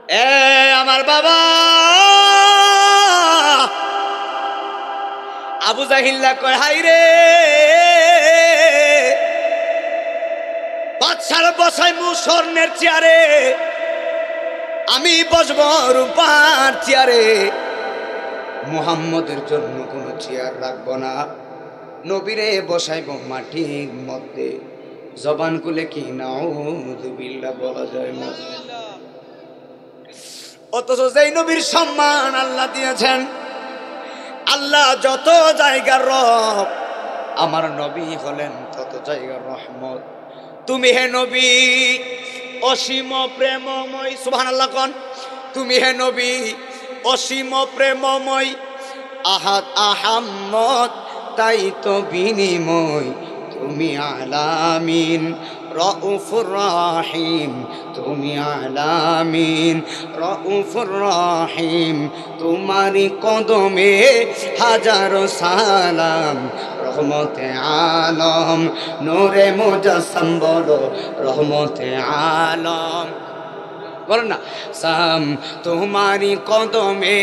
এ আমার বাবা আবু জাহিল্লা কয় হাই রে বাদশার বসাই মু স্বর্ণের চেয়ারে, আমি বসব রূপার চেয়ারে, মুহাম্মদের জন্য কোনো চেয়ার রাখবো না, নবীরে বসাইব মাটির মধ্যে। জবান খুলে কি নাউযুবিল্লাহ বলা যায় না? অথচ যেই নবীর সম্মান আল্লাহ দিয়েছেন, আল্লাহ যত জায়গার রব, আমার নবী হলেন তত জায়গার রহমত। তুমি হে নবী অসীম প্রেমময়, সুবহানাল্লাহ কোন, তুমি হে নবী অসীম প্রেমময়, আহাদ আহাম্মদ তাই তো বিনিময়, তুমি আলামিন রউফুর রাহিম, তুমি আলামিন রউফুর রাহিম, তোমারি কদমে হাজারো সালাম, রহমতে আলম নূরে মুজাসসাম, বলো রহমতে আলম, বলো না সাম, তোমারি কদমে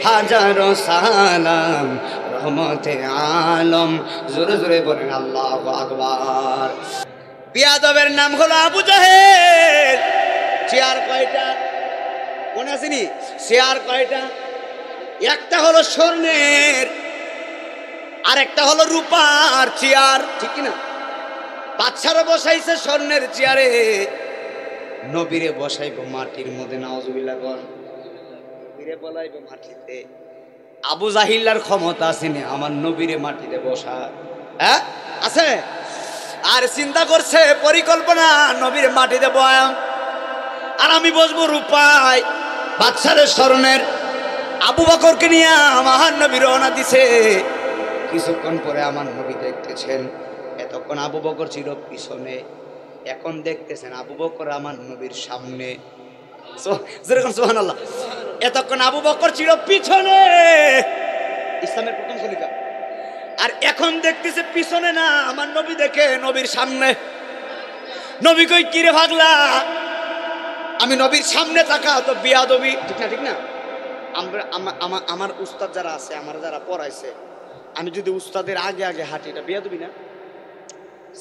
হাজারো সালাম, রহমতে আলম। জোরে জোরে বলেন আল্লাহু আকবার। বিয়াদবের নাম হলো আবু জাহেল। চেয়ার কয়টা মনে আসেনি? চেয়ার কয়টা? একটা হলো স্বর্ণের, আর একটা হলো রূপার চেয়ার, ঠিক না? বাদশারে বসাইছে স্বর্ণের চেয়ারে, নবীরে বসাইব মাটির মধ্যে। নাউযুবিল্লাহ বল। নবীরে বলাইব মাটিতে। আবু জাহিল্লার ক্ষমতা আসেনি আমার নবীরে মাটিতে বসা? হ্যাঁ আছে? আর চিন্তা করছে পরিকল্পনা, নবীর মাটিতে বয়াম আর আমি বসবো রূপায়। বাদশারের স্মরণের আবু বকরকে নিয়ে আমার নবী রওনা দিছে। কিছুক্ষণ পরে আমার নবী দেখতেছেন, এতক্ষণ আবু বকর ছিল পিছনে, এখন দেখতেছেন আবু বকর আমার নবীর সামনে। যেরকম সুবহানাল্লাহ। এতক্ষণ আবু বকর ছিল পিছনে, ইসলামের প্রথম খলিফা, আর এখন দেখতেছে পিছনে না, আমার নবী দেখে নবীর সামনে। নবী কই কিরে ভাগলা, আমি নবীর সামনে তাকা তো বিয়াদবি, ঠিক না? ঠিক না? আমার উস্তাদ যারা আছে, আমার যারা পড়াইছে, আমি যদি উস্তাদের আগে আগে হাঁটি এটা বিয়াদবি না?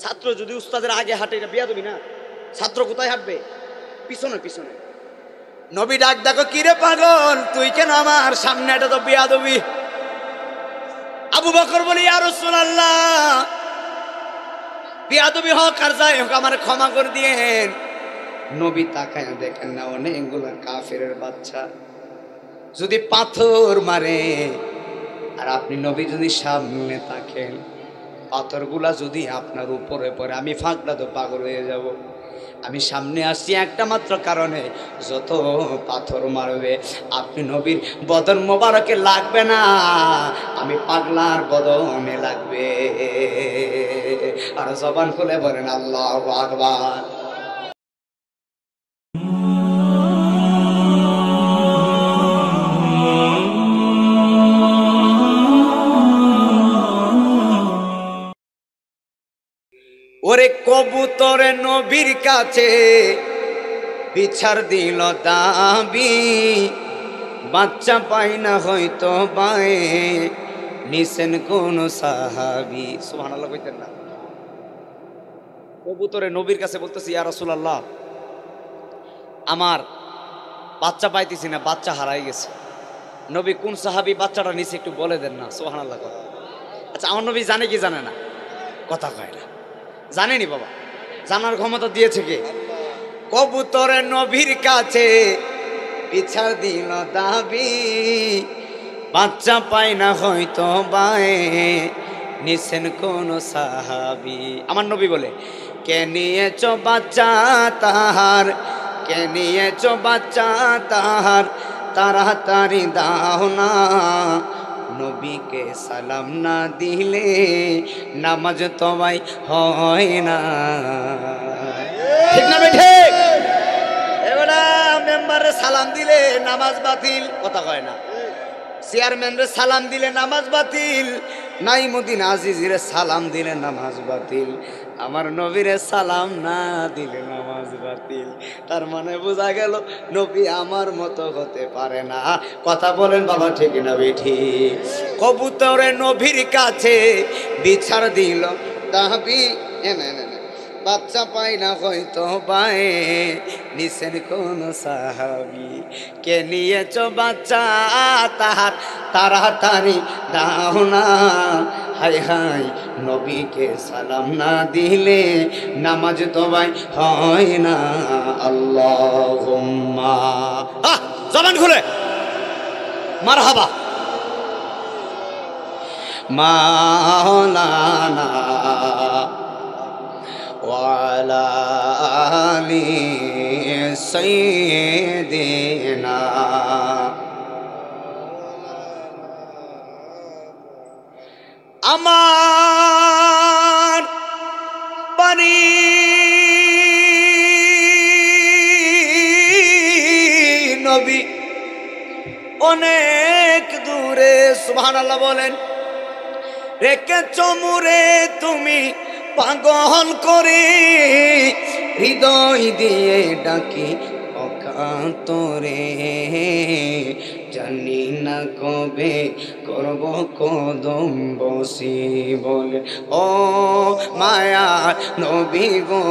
ছাত্র যদি উস্তাদের আগে হাঁটে এটা বিয়াদবি না? ছাত্র কোথায় হাঁটবে? পিছনে পিছনে। নবী ডাক দেখো কিরে পাগল, তুই কেন আমার সামনে? এটা তো বিয়াদবি। আবু বকর বলি ইয়া রাসূলুল্লাহ, বিয়াদবি হোক আর যাই হোক আমার ক্ষমা করে দিয়েন। নবী তাকায় দেখেন না অনেকগুলো কাফেরের বাচ্চা যদি পাথর মারে, আর আপনি নবী যদি সামনে থাকেন, পাথরগুলা যদি আপনার উপরে পড়ে, আমি ফাঁকটা তো পাগল হয়ে যাব। আমি সামনে আসছি একটা মাত্র কারণে, যত পাথর মারবে আপনি নবীর বদন মোবারকে লাগবে না, আমি পাগলার বদনে লাগবে। আর জবান খুলে বলেন আল্লাহু আকবার। ওরে কবুতরে নবীর কাছে বিছার দিল দাবি, বাচ্চা পাই না হয়তো বায়ে, নিছেন কোন সাহাবী। সুবহানাল্লাহ কইতেন না? কবুতরে নবীর কাছে বলতেছি ইয়া রাসূলুল্লাহ, আমার বাচ্চা পাইতেছি না, বাচ্চা হারাই গেছে। নবী কোন সাহাবী বাচ্চাটা নিছে একটু বলে দেন না। সুবহানাল্লাহ। আচ্ছা আমার নবী জানে কি জানে না? কথা কয় না। জানেনি বাবা, জানার ক্ষমতা দিয়েছে কে? কবুতরে নবীর কাছে পিছা দিল দাবি, বাচ্চা পাই না হয়তো বায়ে, নিছেন কোন সাহাবী। আমার নবী বলে কে নিয়েছ বাচ্চা তাহার, কে নিয়েছ বাচ্চা তাহার, তাড়াতাড়ি দাও না, নবীকে সালাম না দিলে নামাজ তোমায় হয় না। ঠিক না বেঠে? এবারে মেম্বারে সালাম দিলে নামাজ বাতিল, কথা কয় না। চেয়ারম্যানরে সালাম দিলে নামাজ বাতিল, নাইমুদ্দিন আজিজিরে সালাম দিলে নামাজ বাতিল, আমার নবীরে সালাম না দিলে নামাজ বাতিল। তার মানে বোঝা গেল নবী আমার মতো হতে পারে না। কথা বলেন বাবা, ঠিক না বেঠি? কবুতরে নবীর কাছে বিচার দিল দাবি, বাচ্চা পাই না হয়তো পায় নিছেন কোন সাহাবি। কে নিয়েছ বাচ্চা তাহার তাড়াতাড়ি দাও না। হাই হাই নবীকে সালাম না দিলে নামাজ তো ভাই হয় না। আল্লাহুম্মা জবান খুলে মারহাবা মাওলানা ওয়ালা আলি সাইয়্যিদিনা। আমার বাড়ি নবী অনেক দূরে, সুবহানাল্লাহ বলেন। রেখেছ মুরে তুমি পাগল করে, হৃদয় দিয়ে ডাকি অকাতরে। জানি না কবে করব কদম বসি বলে ও মায়া নবী গো,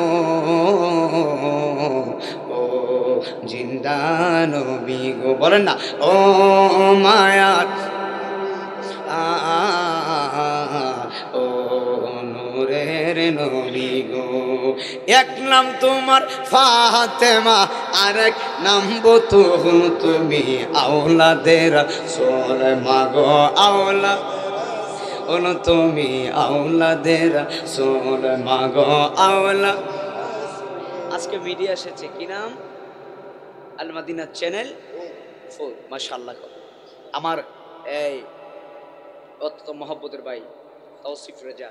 ও জিন্দা নবী গো। বলেন না ও মায়া ও নূরের নবী গো। এক নাম তোমার ফাতেমা, আরেক নাম বতুল তুমি। আওলাদের রাসূল মাগো আওলা ওনো তুমি, আওলাদের রাসূল মাগো আওলা। আজকে মিডিয়া এসেছে, কি নাম? আল মাদিনা চ্যানেল 4। মাশাআল্লাহ। আমার এই অত্যন্ত মহব্বতের ভাই তৌসিফ রেজা,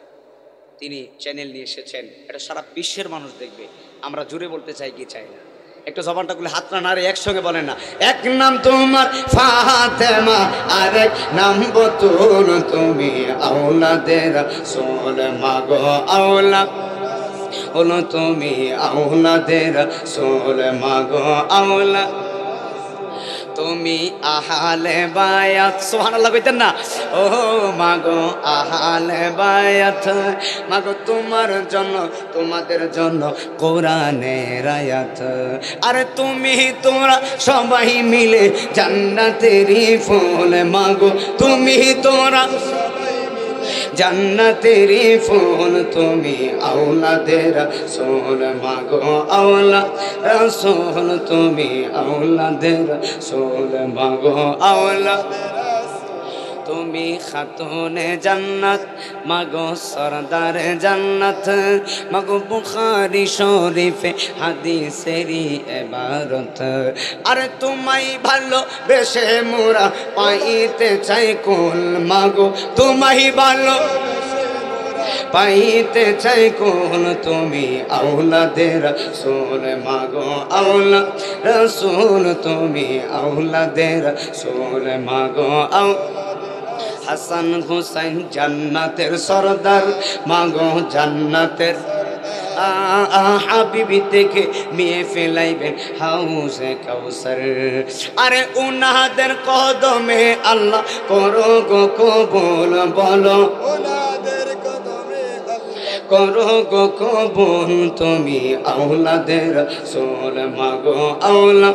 তিনি চ্যানেল নিয়ে এসেছেন। এটা সারা বিশ্বের মানুষ দেখবে। আমরা জুড়ে বলতে চাই কি চাই না? একটু জবানটা খুলে হাতটা নাড়ে একসঙ্গে বলেন না, এক নাম তোমার ফাতেমা, আরেক নাম বতুল তুমি। আওলাদের রাসূল মাগো আওলা ওনো তুমি, আওলাদের রাসূল মাগো আওলা। তুমি আহালে বায়াত, সুবহানাল্লাহ কইতেন না? ও মাগো আহালে বায়াত, মাগো তোমার জন্য তোমাদের জন্য কোরআনের আয়াত। আরে তুমি তোমরা সবাই মিলে জান্নাতেরই ফুল মাগো, তুমি তোমরা জান্নাতেরই ফুল তুমি। আওলাদের রাসূল মাগো আওলা রাসূল তুমি, আওলাদের রাসূল মাগো আওলা। তুমি খাতুনে জান্নাত মাগো সরদারে জান্নাত, মাগো বুখারী শরীফে হাদিসেরই ইবারত। আরে তোমায় ভালোবেসে মোরা পাইতে চাই কুল মাগো, তোমায় ভালো পাইতে চাই কুল তুমি। আওলাদের রাসূল মাগো আওলা রাসূল তুমি, আওলাদের রাসূল মাগো আওলা। হাসান হুসাইন জান্নাতের সরদার মাগো জান্নাতের হাবিবি থেকে মেয়ে ফেলাইবেন হাউজে কাউসার। আরে উনাদের কদমে আল্লাহ করো গো কবুল, বলো করো গো কবুল তুমি। আওলাদের রাসূল মাগো আওলা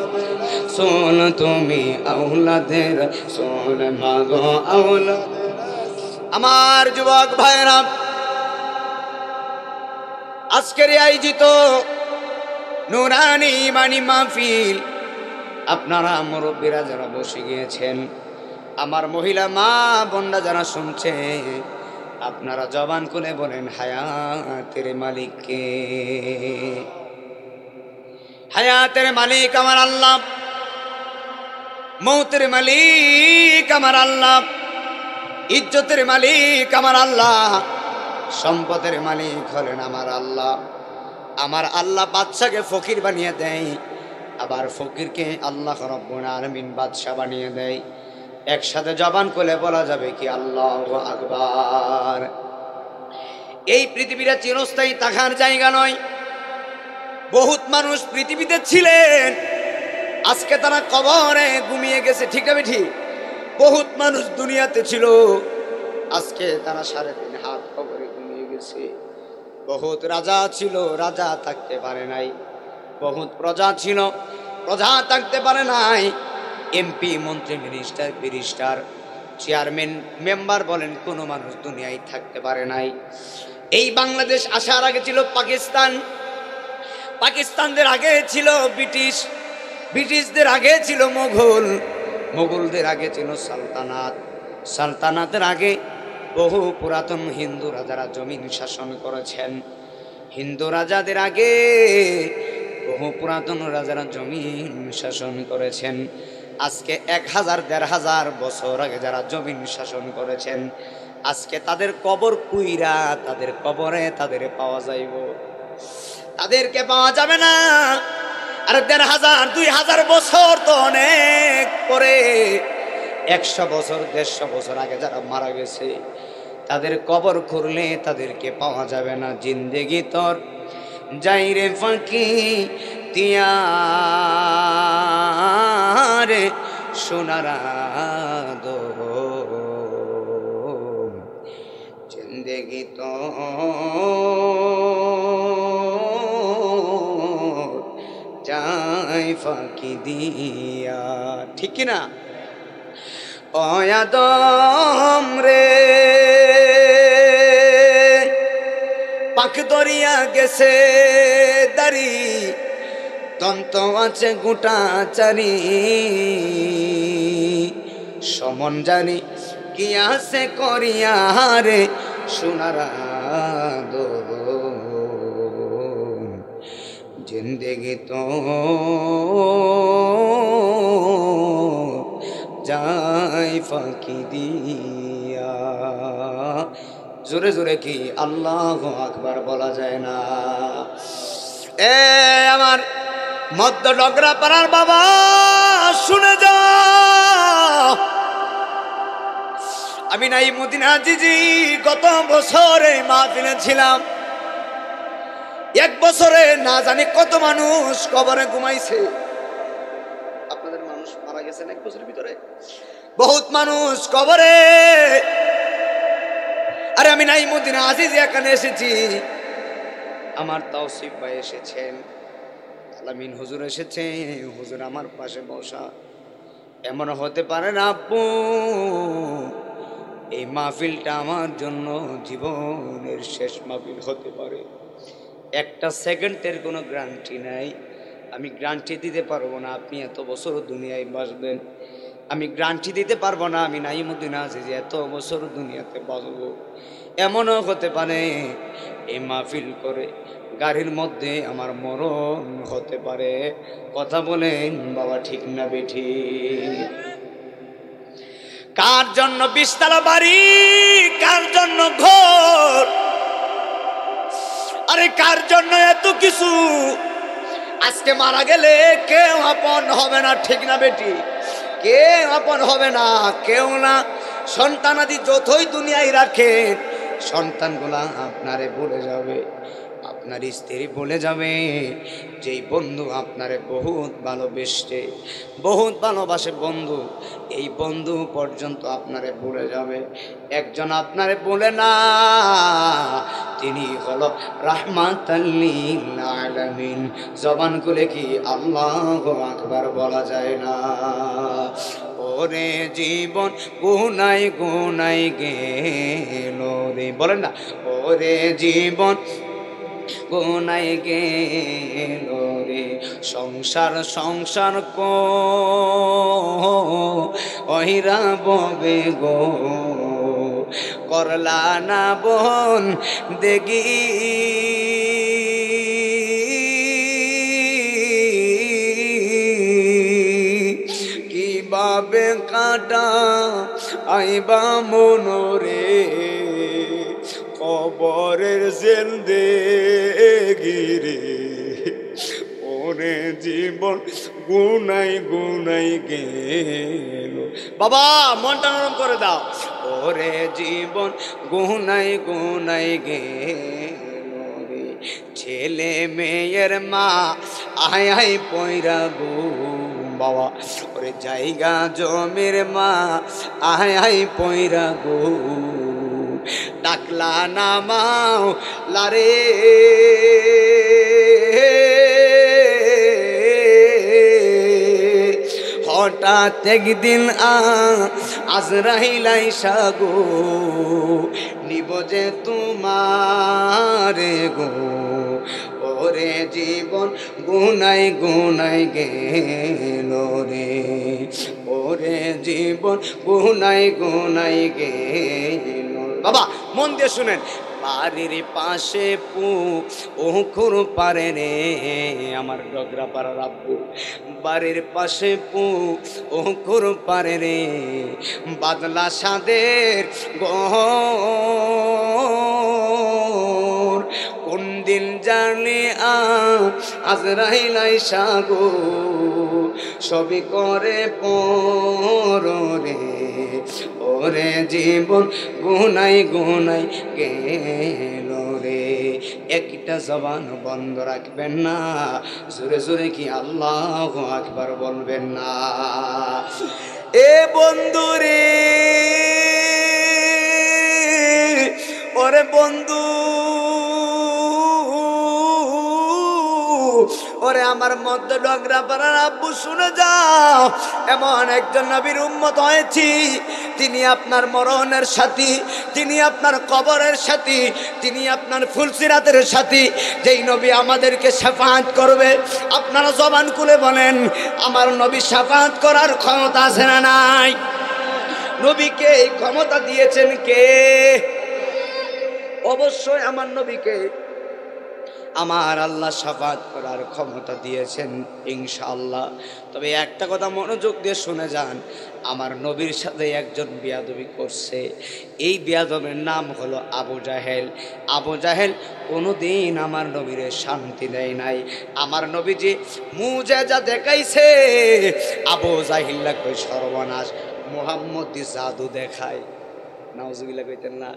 সোল তুমি, আওলাদের রাসূল মাগো আওলা। আমার যুবক ভাইরা, আজকের আয়োজিত নুরানি ইমানি মাহফিল, আপনারা মুরব্বীরা যারা বসে গিয়েছেন, আমার মহিলা মা বোনরা যারা শুনছে, আপনারা জবান খুলে বলেন হায়াতের মালিক কে? হায়াতের মালিক আমার আল্লাহ, মৌতের মালিক আমার আল্লাহ, ইজ্জতের মালিক আমার আল্লাহ, সম্পদের মালিক হলেন আমার আল্লাহ। আমার আল্লাহ বাদশাকে ফকির বানিয়ে দেয়, আবার ফকিরকে আল্লাহ রাব্বুল আলামিন বাদশা বানিয়ে দেয়। একসাথে জবান খুলে বলা যাবে কি আল্লাহু আকবার? এই পৃথিবীটা চিরস্থায়ী থাকার জায়গা নয়। বহুত মানুষ পৃথিবীতে ছিলেন, আজকে তারা কবরে ঘুমিয়ে গেছে, ঠিক না ঠিক? বহুত মানুষ দুনিয়াতে ছিল, আজকে তারা 3.5 হাত কবরে ঘুমিয়ে গেছে। বহুত রাজা ছিল, রাজা থাকতে পারে নাই। বহুত প্রজা ছিল, প্রজা থাকতে পারে নাই। এমপি, মন্ত্রী, মিনিস্টার, ব্যারিস্টার, চেয়ারম্যান, মেম্বার বলেন, কোনো মানুষ দুনিয়ায় থাকতে পারে নাই। এই বাংলাদেশ আসার আগে ছিল পাকিস্তান, পাকিস্তানদের আগে ছিল ব্রিটিশ, ব্রিটিশদের আগে ছিল মোগল, মোগলদের আগে ছিল সালতানাত, সালতানাতের আগে বহু পুরাতন হিন্দু রাজারা জমিন শাসন করেছেন। হিন্দু রাজাদের আগে বহু পুরাতন রাজারা জমিন শাসন করেছেন। আজকে 1000-1500 বছর আগে যারা জমিন শাসন করেছেন, আজকে তাদের কবর কুইরা, তাদের কবরে তাদের পাওয়া যাইব, তাদেরকে পাওয়া যাবে না। আর 1500-2000 বছর তো অনেক পরে, 100 বছর 150 বছর আগে যারা মারা গেছে, তাদের কবর খুঁড়লে তাদেরকে পাওয়া যাবে না। জিন্দেগি তোর যাইরে ফাঁকি তিয়ারে সোনারা দো, জিন্দেগি তো যাই ফাঁকি দিয়া, ঠিক কিনা? অয়াদম রে পাক দরিয়া গেছে দাড়ি, তন্ত আছে গোটা চারি, সমন জানি কি আছে করিয়া রে সোনারা দো, জিন্দেগি তো যাই ফাঁকি দিয়া। জোরে জোরে কি আল্লাহু আকবার বলা যায় না? এ আমার মধ্য ডগরা পাড়ার বাবা, শুনে যাও, আমি নাইমুদ্দিন আজিজি গত বছরে মাহফিলে ছিলাম। 1 বছরে না জানি কত মানুষ কবরে ঘুমাইছে। আপনাদের মানুষ মারা গেছেন 1 বছরের ভিতরে, বহুত মানুষ কবরে। আরে আমি নাইমুদ্দিন আজিজি এখানে এসেছি, আমার তাওসিফ ভাই এসেছেন, আলামিন হুজুর এসেছে, হুজুর আমার পাশে বসা। এমন হতে পারে না আব্বু, এই মাহফিলটা আমার জন্য জীবনের শেষ মাহফিল হতে পারে। 1 সেকেন্ডের কোনো গ্যারান্টি নাই, আমি গ্যারান্টি দিতে পারবো না আপনি এত বছর দুনিয়ায় বাঁচবেন, আমি গ্যারান্টি দিতে পারবো না আমি নাইমুদ্দিন আজিজি এত বছর দুনিয়াতে বাঁচবো। এমনও হতে পারে এই মাহফিল করে গাড়ির মধ্যে আমার মরণ হতে পারে। কথা বলেন বাবা, ঠিক না বেঠি? কার জন্য 20 তলা বাড়ি, কার জন্য ঘর, আরে কার জন্য এত কিছু? আজকে মারা গেলে কেউ আপন হবে না, ঠিক না বেটি? কেউ আপন হবে না, কেউ না। সন্তানাদি যতই দুনিয়ায় রাখেন, সন্তানগুলা আপনারে ভুলে যাবে, আপনার স্ত্রী বলে যাবে, যেই বন্ধু আপনারে বহুত ভালোবেসে, বহুত ভালোবাসে বন্ধু, এই বন্ধু পর্যন্ত আপনারে ভুলে যাবে। একজন আপনারে বলে না, তিনি হলো রাহমাতাল লিল আলামিন। জবান খুলে কি আল্লাহু আকবার বলা যায় না? ওরে জীবন গুনাই গুনাই গেল রে, বলেন না? ওরে জীবন গুনাই গেল রে, সংসার সংসার কইরা ববে গো, করলা না বোন দেখি কিভাবে কাটা আইবা মনোরে, কবরের জিন্দেগি রে। ওরে জীবন গুনাই গুনাই গেল, বাবা মনটা নরম করে দাও। ওরে জীবন গুনাই গুনাই গে ছেলে মেয়ের মা আয় আয় পয়রা গো বাবা, ওরে জায়গা জমির মা আয় আয় পয়রা গো, ডাকলা নামাও লারে হঠাৎ একদিন আজরাইল আইসা গো নিব যে তোমারে গো, ওরে জীবন গুনাই গুনাই গেল রে, ওরে জীবন গুনাই গুনাই গেল। বাবা মন দিয়ে শুনেন, বাড়ির পাশে পুকুর পারে রে আমার ডগরা পাড়ার আব্বু, বাড়ির পাশে পুকুর পারে রে বাদলা সাদের ঘর, কোন দিন জানি আজরাইল আইসা গো সবই করে পরে, ওরে জীবন গুনাই গুনাই গেল রে। একটা জবান বন্ধ রাখবেন না, জোরে জোরে কি আল্লাহু আকবার বলবেন না? এ বন্ধু রে, ওরে বন্ধু, ওরে আমার মধ্যে ডগরা পাড়ার আব্বু শুনে যাও, এমন একজন নবীর উম্মত হয়েছি, তিনি আপনার মরণের সাথী, তিনি আপনার কবরের সাথী, তিনি আপনার ফুলসিরাতের সাথী, যেই নবী আমাদেরকে শাফাআত করবে। আপনারা জবান খুলে বলেন, আমার নবী শাফাআত করার ক্ষমতা আছে না নাই? নবীকে এই ক্ষমতা দিয়েছেন কে? অবশ্যই আমার নবীকে আমার আল্লাহ শাফাআত করার ক্ষমতা দিয়েছেন ইনশাআল্লাহ। তবে একটা কথা মনোযোগ দিয়ে শুনে যান, আমার নবীর সাথে একজন বেয়াদবি করছে, এই বেয়াদবের নাম হলো আবু জাহেল। আবু জাহেল কোনোদিন আমার নবীর শান্তি দেয় নাই। আমার নবী যে মুজিজা দেখাইছে, আবু জাহিল্লা কই সর্বনাশ, মুহাম্মদ জাদু দেখায়। নাউজুবিল্লাহ কইতেন না,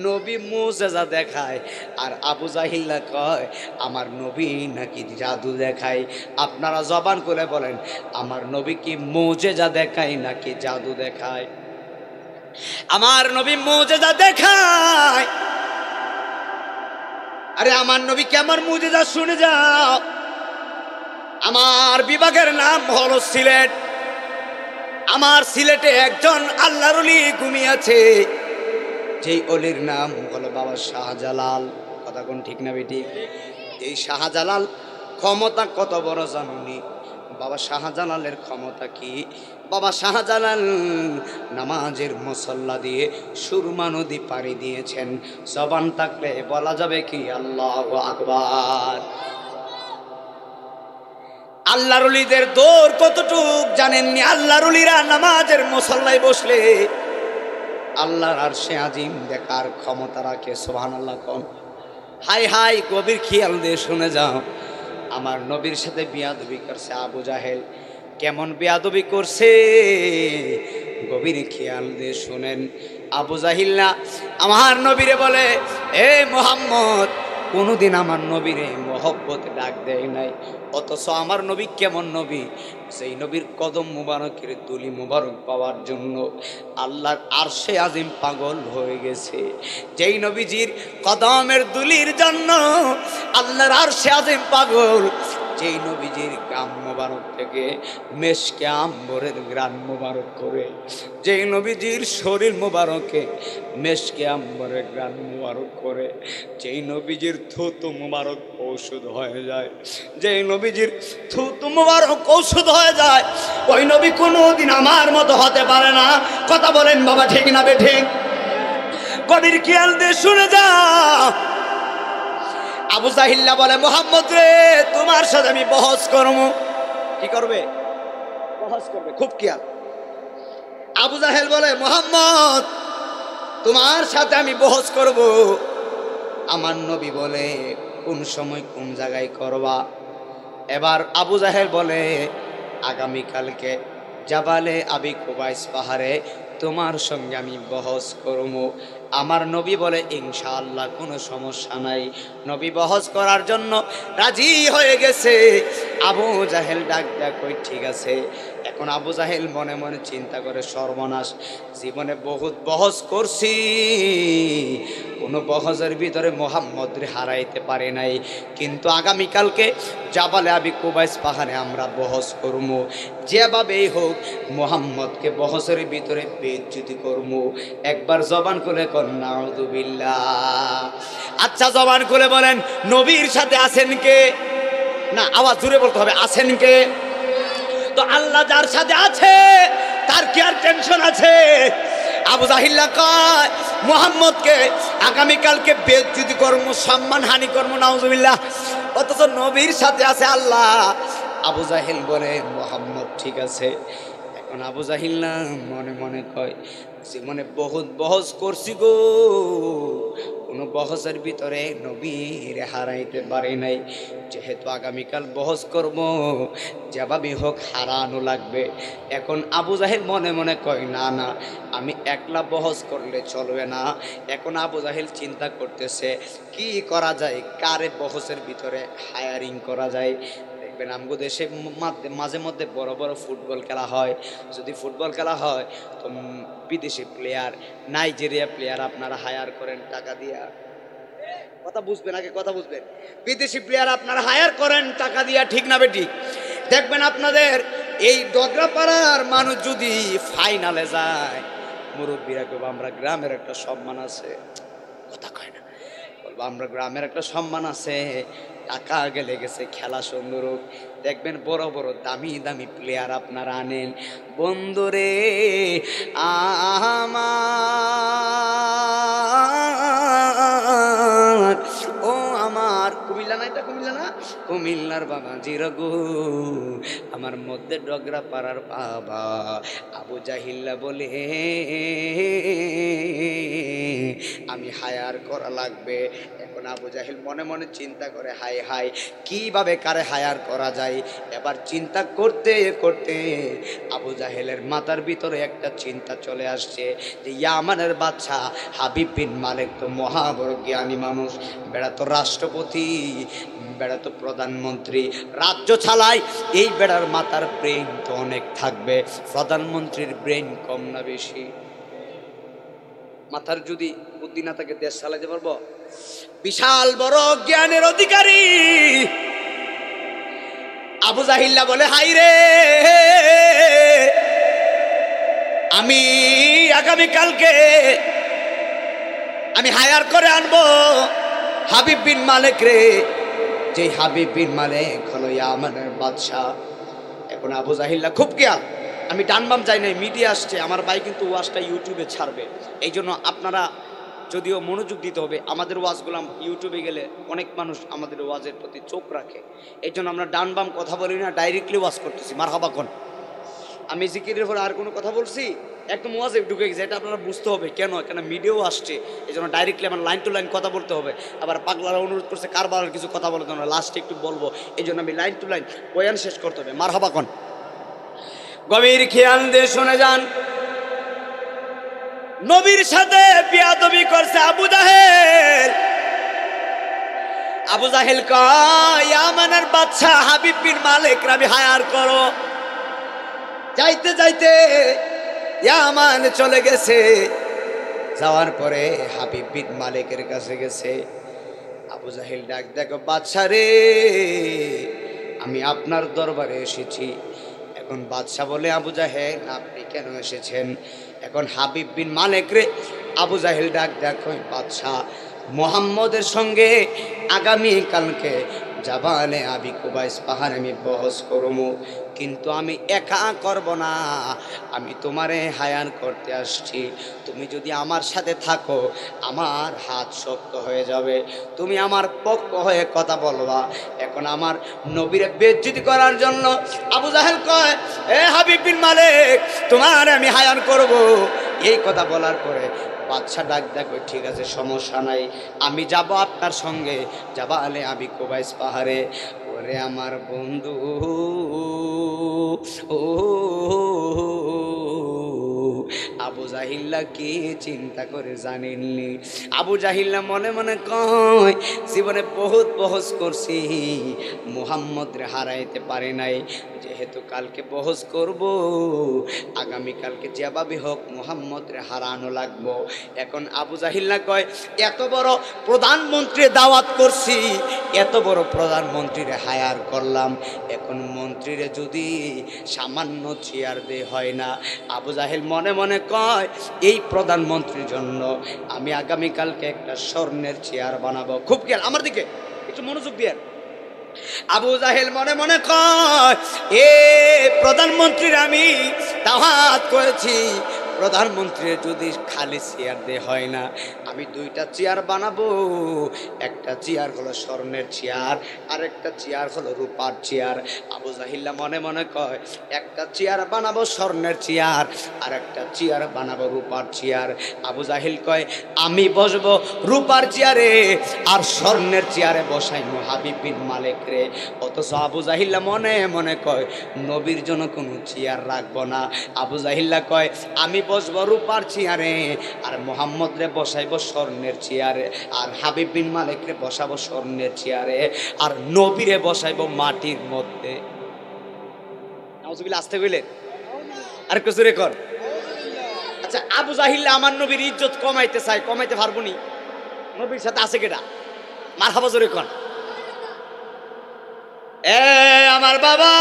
নবী মুজিজা দেখায়, আর আবু জাহিল্লা কয় আমার নবী নাকি জাদু দেখায়। আপনারা জবান করে বলেন, আমার নবী কি মুজিজা দেখায় নাকি জাদু দেখায়? আমার নবী মুজিজা দেখায়। আরে আমার নবী কেমন মুজিজা শুনে যাও। আমার বিভাগের নাম হলো সিলেট। আমার সিলেটে একজন আল্লাহর ওলি ঘুমিয়েছে, যেই অলির নাম হলো বাবা শাহজালাল। কথা কোন ঠিক না বেটি? এই শাহজালাল ক্ষমতা কত বড় জানুনি? বাবা শাহজালালের ক্ষমতা কি? বাবা শাহজালাল নামাজের মুসল্লা দিয়ে সুরমা নদী পাড়ি দিয়েছেন। জবান থাকলে বলা যাবে কি আল্লাহু আকবার। আল্লাহর ওলিদের দৌড় কতটুক জানেননি? আল্লাহর ওলিরা নামাজের মুসল্লায় বসলে আল্লাহর আরশে আজিম দেখার ক্ষমতা রাখে। সুবহানাল্লাহ কোন? হাই হাই, গভীর খেয়াল দিয়ে শুনে যাও, আমার নবীর সাথে বেয়াদবি করছে আবু জাহেল। কেমন বেয়াদবি করছে গভীর খেয়াল দিয়ে শুনেন। আবু জাহিল আমার নবীরে বলে, এ মুহাম্মদ, কোনোদিন আমার নবীরে মহব্বত ডাক দেয় নাই, অথচ আমার নবী কেমন নবী, সেই নবীর কদম মুবারকের তুলি মুবারক পাওয়ার জন্য আল্লাহর আরশে আজিম পাগল হয়ে গেছে। যেই নবীজির কদমের দুলির জন্য আল্লাহর আরশে আজিম পাগল, যেই নবীজির গাম মুবারক থেকে মেশকে আম্বরের গ্রান মুবারক করে, যেই নবীজির শরীর মুবারকে মেশকে আম্বরের গ্রান মুবারক করে, যেই নবীজির থুতু মুবারক ঔষধ হয়ে যায়, যেই নবীজির থুতু মুবারক ঔষধ হয়ে যায়, ওই নবী কোনোদিন আমার মতো হতে পারে না। কথা বলেন বাবা, ঠিক না বেঠিক? কবির খেয়াল দিয়ে শুনে যা। আবু জাহিল্লা বলে, মুহাম্মদ রে, তোমার সাথে আমি বহস করবো। কি করবে? বহস করবে। খুব খেয়াল। আবু জাহেল বলে, মুহাম্মদ, তোমার সাথে আমি বহস করব। আমার নবী বলে, কোন সময় কোন জায়গায় করবা? এবার আবু জাহেল বলে, আগামীকালকে জাবালে আবি কুবাইস পাহাড়ে তোমার সঙ্গে আমি বহস করব। আমার নবী বলে ইনশাআল্লাহ কোনো সমস্যা নাই। নবী বহস করার জন্য রাজি হয়ে গেছে। আবু জাহেল ডাক দেয়া কই ঠিক আছে। এখন আবু জাহেল মনে মনে চিন্তা করে সর্বনাশ, জীবনে বহুত বহস করছি, কোনো বহসের ভিতরে মুহাম্মদরে হারাইতে পারে নাই, কিন্তু আগামীকালকে জাবালে আবি কুবাইস পাহাড়ে আমরা বহস করবো, যেভাবেই হোক মুহাম্মদকে বহসের ভিতরে বেইজ্জতি করবো। একবার জবান খুলে কর নাউযুবিল্লাহ। আচ্ছা জবান খুলে বলেন নবীর সাথে আছেন কে? না, আওয়াজ জুড়ে বলতে হবে, আছেন কে? তো আল্লাহ যার সাথে আছে তার কি আর টেনশন আছে? আবু জাহিল্লা কয় মুহাম্মদকে আগামীকালকে বেইজ্জতি করব, সম্মানহানি করব, নাউযুবিল্লাহ, অথচ নবীর সাথে আছে আল্লাহ। আবু জাহিল বলে মুহাম্মদ ঠিক আছে। এখন আবু জাহিল না মনে মনে কয় জীবনে বহুত বহস করছি গো, কোনো বহসের ভিতরে নবীর হারাইতে পারে নাই, যেহেতু আগামীকাল বহস করব যেভাবে হোক হারানো লাগবে। এখন আবু জাহেল মনে মনে কয় না না, আমি একলা বহস করলে চলবে না। এখন আবু জাহেল চিন্তা করতেছে কি করা যায়, কারে বহসের ভিতরে হায়ারিং করা যায়। আমগো দেশে মাঝে মধ্যে বড় বড় ফুটবল খেলা হয়, যদি ফুটবল খেলা হয় তো বিদেশি প্লেয়ার, নাইজেরিয়া প্লেয়ার আপনারা হায়ার করেন টাকা দিয়া, কথা বুঝবেন, আগে কথা বুঝবেন, বিদেশি প্লেয়ার আপনারা হায়ার করেন টাকা দিয়া, ঠিক না বেটি? দেখবেন আপনাদের এই ডগরাপাড়ার মানুষ যদি ফাইনালে যায়, মুরব্বীরা কেউ আমরা গ্রামের একটা সম্মান আছে, কথা কয় না, বলবো আমরা গ্রামের একটা সম্মান আছে, টাকা গেলে গেছে, খেলা সুন্দর হোক, দেখবেন বড় বড় দামি দামি প্লেয়ার আপনারা আনেন। বন্ধুরে আমার, ও আমার কুমিল্লা না, এটা কুমিল্লা না, কুমিল্লার বাবা জিরগু, আমার মধ্যে ডগরা পাড়ার বাবা আবু জাহিল্লা বলে আমি হায়ার করা লাগবে। এখন আবু জাহিল মনে মনে চিন্তা করে হাই হাই কিভাবে কারে হায়ার করা যায়। এবার চিন্তা করতে করতে আবু জাহেলের মাথার ভিতরে একটা চিন্তা চলে আসছে যে ইয়ামানের বাদশা হাবিব বিন মালিক তো মহাবড় জ্ঞানী মানুষ, বেড়া তো রাষ্ট্রপতি, বেড়া তো প্রধানমন্ত্রী, রাজ্য চালায়, এই বেড়ার মাথার ব্রেন তো অনেক থাকবে, প্রধানমন্ত্রীর ব্রেন কম না বেশি? মাথার যদি বুদ্ধি না থাকে দেশ চালাইতে পারবো? বিশাল বড় জ্ঞানের অধিকারী আবু জাহিল্লা বলে হাই রে, আমি আগামীকালকে আমি হায়ার করে আনবো হাবিব বিন মালিক রে, যে হাবিব বিন মালিক হলো ইয়ামানের বাদশা। এখন আবু জাহিল্লা খুব খেয়াল, আমি ডান বাম যাই নাই, মিডিয়া আসছে, আমার ভাই কিন্তু ওয়াজটা ইউটিউবে ছাড়বে, এই জন্য আপনারা যদিও মনোযোগ দিতে হবে। আমাদের ওয়াজগুলো ইউটিউবে গেলে অনেক মানুষ আমাদের ওয়াজের প্রতি চোখ রাখে, এই জন্য আমরা ডান বাম কথা বলি না, ডাইরেক্টলি ওয়াজ করতেছি। মারহাবা কোন, আমি জিকিরের পরে আর কোনো কথা বলছি একদম ওয়াজে ঢুকে গেছে, এটা আপনারা বুঝতে হবে। কেন? কেন মিডিয়াও আসছে, এই জন্য ডাইরেক্টলি আমার লাইন টু লাইন কথা বলতে হবে। আবার পাগলারা অনুরোধ করছে কারবার কিছু কথা বলতে হবে, লাস্টে একটু বলবো, এই জন্য আমি লাইন টু লাইন বয়ান শেষ করতে হবে। মারহাবা কোন, গভীর খেয়াল দিয়ে শুনে যান। নবীর সাথে বিয়াদবি করছে আবু জাহেল। আবু জাহেল কয় ইয়ামানের বাদশা হাবিব বিন মালিক আমি হায়ার করো। যাইতে যাইতে ইয়ামান চলে গেছে, যাওয়ার পরে হাবিব বিন মালিকের কাছে গেছে। আবু জাহেল ডাক দেখো বাদশা রে, আমি আপনার দরবারে এসেছি। এখন বাদশা বলে আবু জাহেল আপনি কেন এসেছেন? এখন হাবিব বিন মালিক রে আবু জাহেল ডাক দেখো বাদশা মুহাম্মদের সঙ্গে আগামীকালকে জাবালে আবি কুবাইস পাহাড়ে আমি বহস করবো, কিন্তু আমি একা করব না, আমি তোমারে হায়ার করতে আসছি। তুমি যদি আমার সাথে থাকো আমার হাত শক্ত হয়ে যাবে, তুমি আমার পক্ষ হয়ে কথা বলবা। এখন আমার নবীরে বেইজ্জতি করার জন্য আবু জাহেল কয় এ হাবিব বিন মালিক তোমার আমি হায়ার করব। এই কথা বলার পরে বাদশা ডাক দেখো, ঠিক আছে সমস্যা নাই, আমি যাব আপনার সঙ্গে। যাবা আলে আমি কুবাইস পাহাড়ে। ওরে আমার বন্ধু ও আবু জাহিল্লা কি চিন্তা করে জানেননি? আবু জাহিল্লা মনে মনে কয়, জীবনে বহুত বহস করছি, মুহাম্মদ রে হারাইতে পারে নাই, যেহেতু কালকে বহস করব, আগামীকালকে যেভাবে হোক মুহাম্মদ রে হারানো লাগবো। এখন আবু জাহিল্লা কয়, এত বড় প্রধানমন্ত্রী দাওয়াত করছি, এত বড় প্রধানমন্ত্রীরে হায়ার করলাম, এখন মন্ত্রীরে যদি সামান্য চেয়ার দে হয় না। আবু জাহেল মনে মনে কয়, এই প্রধানমন্ত্রীর জন্য আমি আগামীকালকে একটা স্বর্ণের চেয়ার বানাবো। খুব খেয়াল আমার দিকে, একটু মনোযোগ দিয়ে। আবু জাহেল মনে মনে কয়, এ প্রধানমন্ত্রীর আমি দাওয়াত করেছি, প্রধানমন্ত্রীর যদি খালি চেয়ার দে হয় না, আমি দুইটা চেয়ার বানাবো। একটা চেয়ার হলো স্বর্ণের চেয়ার, আর একটা চেয়ার হলো রূপার চেয়ার। আবু জাহিল্লা মনে মনে কয়, একটা চেয়ার বানাবো স্বর্ণের চেয়ার, আর একটা চেয়ার বানাবো রূপার চেয়ার। আবু জাহিল কয়, আমি বসবো রূপার চেয়ারে, আর স্বর্ণের চেয়ারে বসাইবো হাবিব বিন মালিক রে। অথচ আবু জাহিল্লা মনে মনে কয়, নবীর জন্য কোনো চেয়ার রাখবো না। আবু জাহিল্লা কয়, আমি বসবো রূপার চেয়ারে, আর মুহাম্মদ রে বসাইবো স্বর্ণের চেয়ারে, আর হাবিব বিন মালিক রে বসাবো স্বর্ণের চেয়ারে, আর নবীরে বসাইবো মাটির মধ্যে। নাউজুবিল্লাহ, আসতে কইলেন আর কিছু রে কর। আচ্ছা, আবু জাহিল্লা আমার নবীর ইজ্জত কমাইতে চায়, কমাইতে পারবো নি? নবীর সাথে আছে কেটা? মারহাবা জোরে কর। এ আমার বাবা,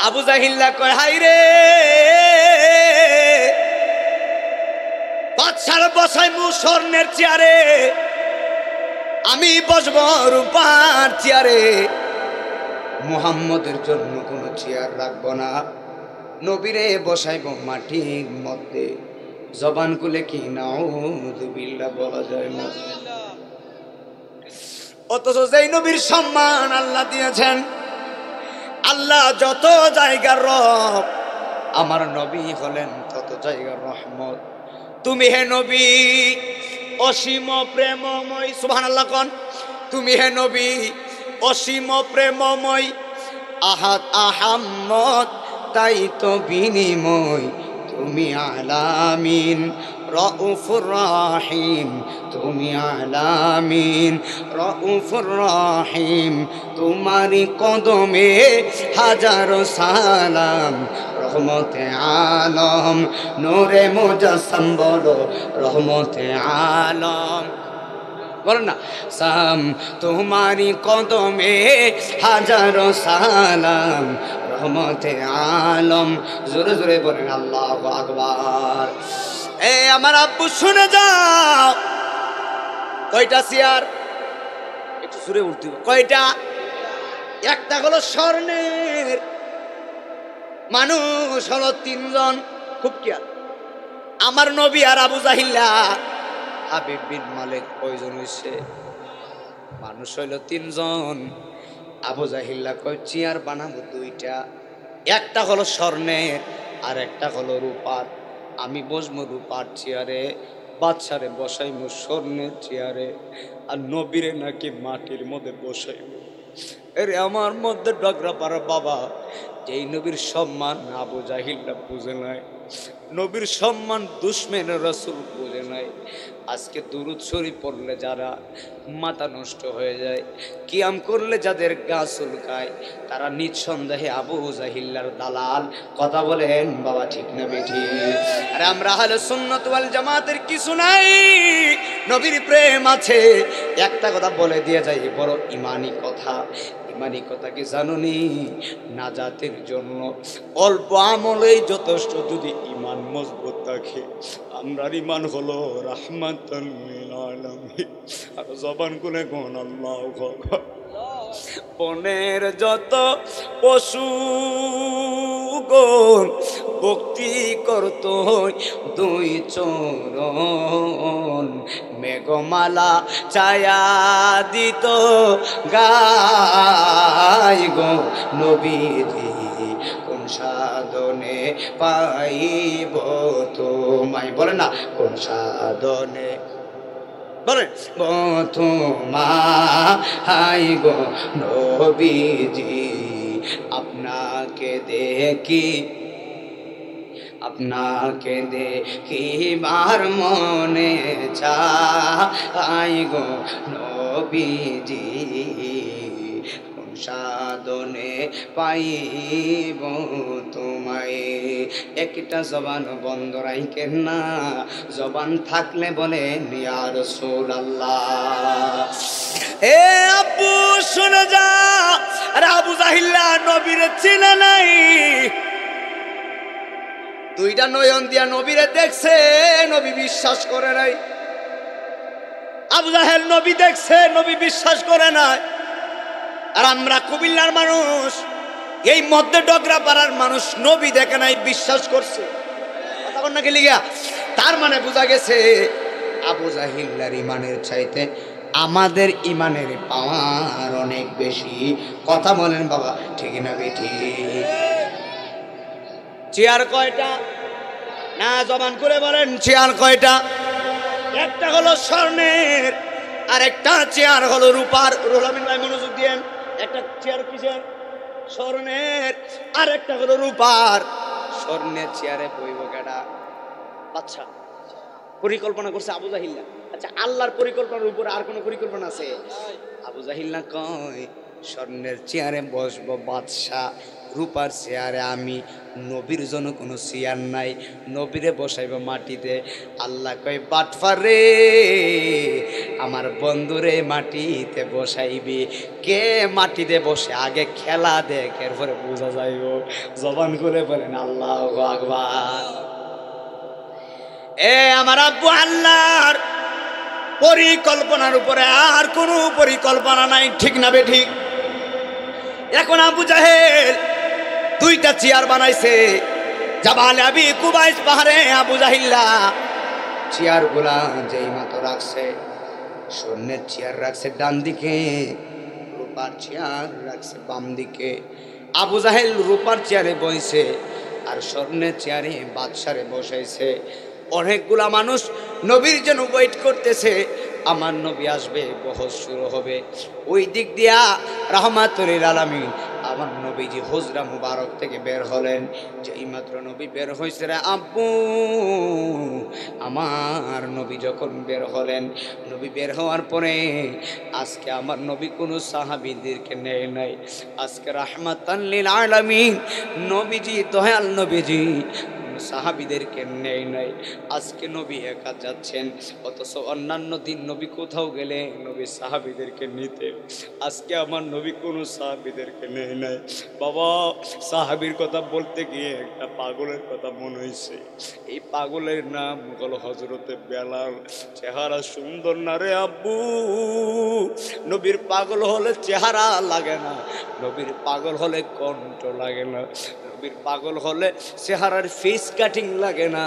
আবু জাহিল্লা কয়, হাই রে, বাদশার বসাইমু স্বর্ণের চেয়ারে, আমি বসবো রূপার চেয়ারে, মুহাম্মদের জন্য কোনো চেয়ার রাখবো না, নবীরে বসাইবো মাটির মধ্যে। জবান খুলে কি নাউযুবিল্লাহ বলা যায় না? অথচ যেই নবীর সম্মান আল্লাহ দিয়েছেন, আল্লাহ যত জায়গার রব, আমার নবী হলেন তত জায়গার রহমত। তুমি হে নবী অসীম প্রেমময়, সুবহানাল্লাহ কোন। তুমি হে নবী অসীম প্রেমময়, আহাদ আহাম্মদ তাই তো বিনিময়, তুমি আলামিন রউফুর রাহিম, তুমি আলামিন রউফুর রাহিম, তোমারি কদমে হাজারো সালাম, রহমতে আলম নূরে মুজাসসাম, বলো রহমতে আলম, বলেন না সাম, তোমারি কদমে হাজারো সালাম, রহমতে আলম। জোরে জোরে বলেন আল্লাহু আকবার। এ আমার আব্বু শুনে যাও, কয়টা চেয়ার? একটু জোরে উঠতে হবে। কয়টা? একটা হলো স্বর্ণের, মানুষ হলো তিনজন। খুব খেয়াল, আমার নবী আর আবু জাহিল্লা হাবিব বিন মালিক কয়জন হইছে? মানুষ হইল তিনজন। আবু জাহিল্লা কয়, চেয়ার বানাবো দুইটা, একটা হলো স্বর্ণের আর একটা হলো রূপার, আমি বসবো রূপার চেয়ারে, বাদশারে বসাইবো স্বর্ণের চেয়ারে, আর নবীরে নাকি মাটির মধ্যে বসাইবো। এরে আমার মধ্যে ডগরা পারা বাবা, যেই নবীর সম্মান আবু জাহিল্লা বুঝে নাই, নবীর সম্মান দুশমন রাসূল বুঝে নাই। আজকে দুরূদ শরীফ পড়লে যারা মাথা নষ্ট হয়ে যায়, কিয়াম করলে যাদের গা চুলকায়, তারা নিঃসন্দেহে আবু জাহিল্লার দালাল। কথা বলেন বাবা, ঠিক না বেঠি? আর আমরা আহলে সুন্নাত ওয়াল জামাতের কিছু নাই, নবীর প্রেম আছে। একটা কথা বলে দিয়ে যাই, বড় ইমানি কথা। ইমানি কথা কি জানুনি? নাজাতের জন্য অল্প আমলেই যথেষ্ট, যদি ইমান মজবুত থাকে। আমরার ইমান হলো রাহমাতুল লিল আলামিন। আর জবান খুলে কোন আল্লাহু আকবার। বনের যত পশু গণ ভক্তি করত দুই চরণ, মেঘমালা ছায়া দিত গায় গো নবীজি কোন সাধনে পাইব তোমায়, বলে না কোন সাধনে, বলেন তোমায় গো নবীজি আপনাকে দেখি, আপনাকে দেখি মার মনে চাই গো নবীজি কোন সাধনে পাইব তোমায়। একটা জবান বন্ধ রাখেন না, জবান থাকলে বলেন ইয়া রাসূলুল্লাহ। এ আব্বু শুনে যা, আরে আবু জাহিল্লা নবীরে চিনে নাই, দুইটা নয়ন দিয়া নবীরে দেখছে, নবী বিশ্বাস করে নাই। আবু জাহেল নবী দেখছে, নবী বিশ্বাস করে নাই। আর আমরা কুমিল্লার মানুষ, এই মধ্যে ডগরা পাড়ার মানুষ নবী দেখে নাই, বিশ্বাস করছে। কথা বল না কি লিগা? তার মানে বোঝা গেছে আবু জাহিল্লার ইমানের চাইতে আমাদের ইমানের পাওয়ার অনেক বেশি। কথা বলেন বাবা, ঠিক না বেঠি? চেয়ার কয়টা? না জবান করে বলেন চেয়ার কয়টা? একটা হলো স্বর্ণের, আর একটা চেয়ার হলো রূপার। রুলামিন ভাই মনোযোগ দিয়েন, একটা চেয়ার কিসের? স্বর্ণের, আর একটা হলো রূপার। স্বর্ণের চেয়ারে বইব কেডা? আচ্ছা, পরিকল্পনা করছে আবু জাহিল্লা। আচ্ছা, আল্লাহর পরিকল্পনার উপরে আর কোনো পরিকল্পনা আছে? আবু জাহিল্লা কয় স্বর্ণের চেয়ারে বসবো বাদশাহ, রূপার চেয়ারে আমি, নবীর জন্য কোনো চেয়ার নাই, নবীরে বসাইব মাটিতে। আল্লাহ কয় বাটফার রে, আমার বন্ধুরে মাটিতে বসাইবি। কে মাটিতে বসে আগে খেলা দেখ, এরপরে বোঝা যাইব। জবান করে বলেন আল্লাহু আকবার। এ আমার আব্বু, আল্লাহর পরিকল্পনার উপরে আর কোনো পরিকল্পনা নাই, ঠিক না বে ঠিক? এখন আবু জাহেল দুইটা চেয়ার বানাইছে জাবালে আবি কুবাইস পাহাড়ে। আবু জাহিল্লা চেয়ার গুলা যেই মতো রাখছে, স্বর্ণের চেয়ার রাখছে ডান দিকে, রূপার চেয়ার রাখছে বাম দিকে। আবু জাহেল রূপার চেয়ারে বইছে আর স্বর্ণের চেয়ারে বাদশারে বসাইছে। অনেকগুলা মানুষ নবীর জন্য ওয়েট করতেছে, আমার নবী আসবে, বহস শুরু হবে। ওই দিক দিয়া রাহমাতুল আলামিন আমার নবীজি হুজরা মুবারক থেকে বের হলেন। যেই মাত্র নবী বের হয়েছে রে আব্বু, আমার নবী যখন বের হলেন, নবী বের হওয়ার পরে আজকে আমার নবী কোনো সাহাবীদেরকে নেয় নাই। আজকে রাহমাতান লিল আলামিন নবীজি, দয়াল নবীজি সাহাবীদেরকে নেয় নাই। আজকে নবী একা যাচ্ছেন, অথচ অন্যান্য দিন নবী কোথাও গেলে নবী সাহাবীদেরকে নিতেন। আজকে আমার নবী কোনো সাহাবীদেরকে নেয় নাই। বাবা, সাহাবীর কথা বলতে গিয়ে একটা পাগলের কথা মনে হয়েছে। এই পাগলের নাম হলো হযরতে বেলাল। চেহারা সুন্দর না রে আব্বু, নবীর পাগল হলে চেহারা লাগে না, নবীর পাগল হলে কণ্ঠ লাগে না, নবীর পাগল হলে চেহারার ফেস কাটিং লাগে না,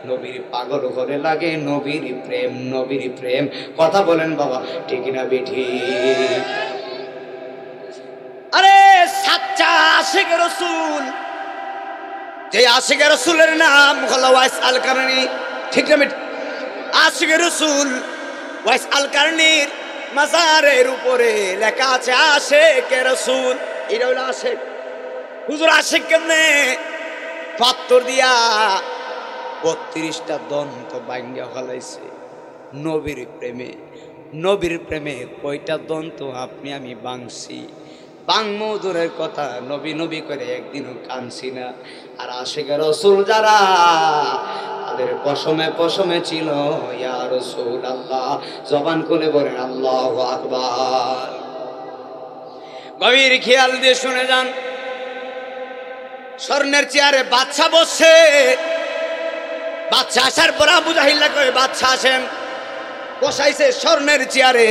নবীর পাগল হলে লাগে নবীর প্রেম, নবীর প্রেম। কথা বলেন বাবা, ঠিক না বেঠি? আরে সাচ্চা আশিকে রাসূল, যে আশিকে রাসূলের নাম হলো ওয়াইস আল কারনি, ঠিক না বেঠি? আশিকে রাসূল ওয়াইস আল কারনির মাজারের উপরে লেখা আছে আশিকে রাসূল। এটা হলো আশিক। হুজুর আশিক কেমনে? পাথর দিয়া 32টা দন্ত ভাঙ্গা ফেলাইছে নবীর প্রেমে। নবীর প্রেমে কয়টা দন্ত আপনি আমি ভাঙছি? বাংমধুরের কথা, নবী নবী করে একদিনও কাঁদছি না। আর আশিকে রাসূল যারা, তাদের পশমে পশমে ছিল ইয়া রাসূলুল্লাহ। জবান খুলে বলেন আল্লাহু আকবার। গভীর খেয়াল দিয়ে শুনে যান। স্বর্ণের চেয়ারে বাদশা বসছে। বাদশা আসার পর আবু জাহিল্লা কয় বাদশা আসেন, বসাইছে স্বর্ণের চেয়ারে।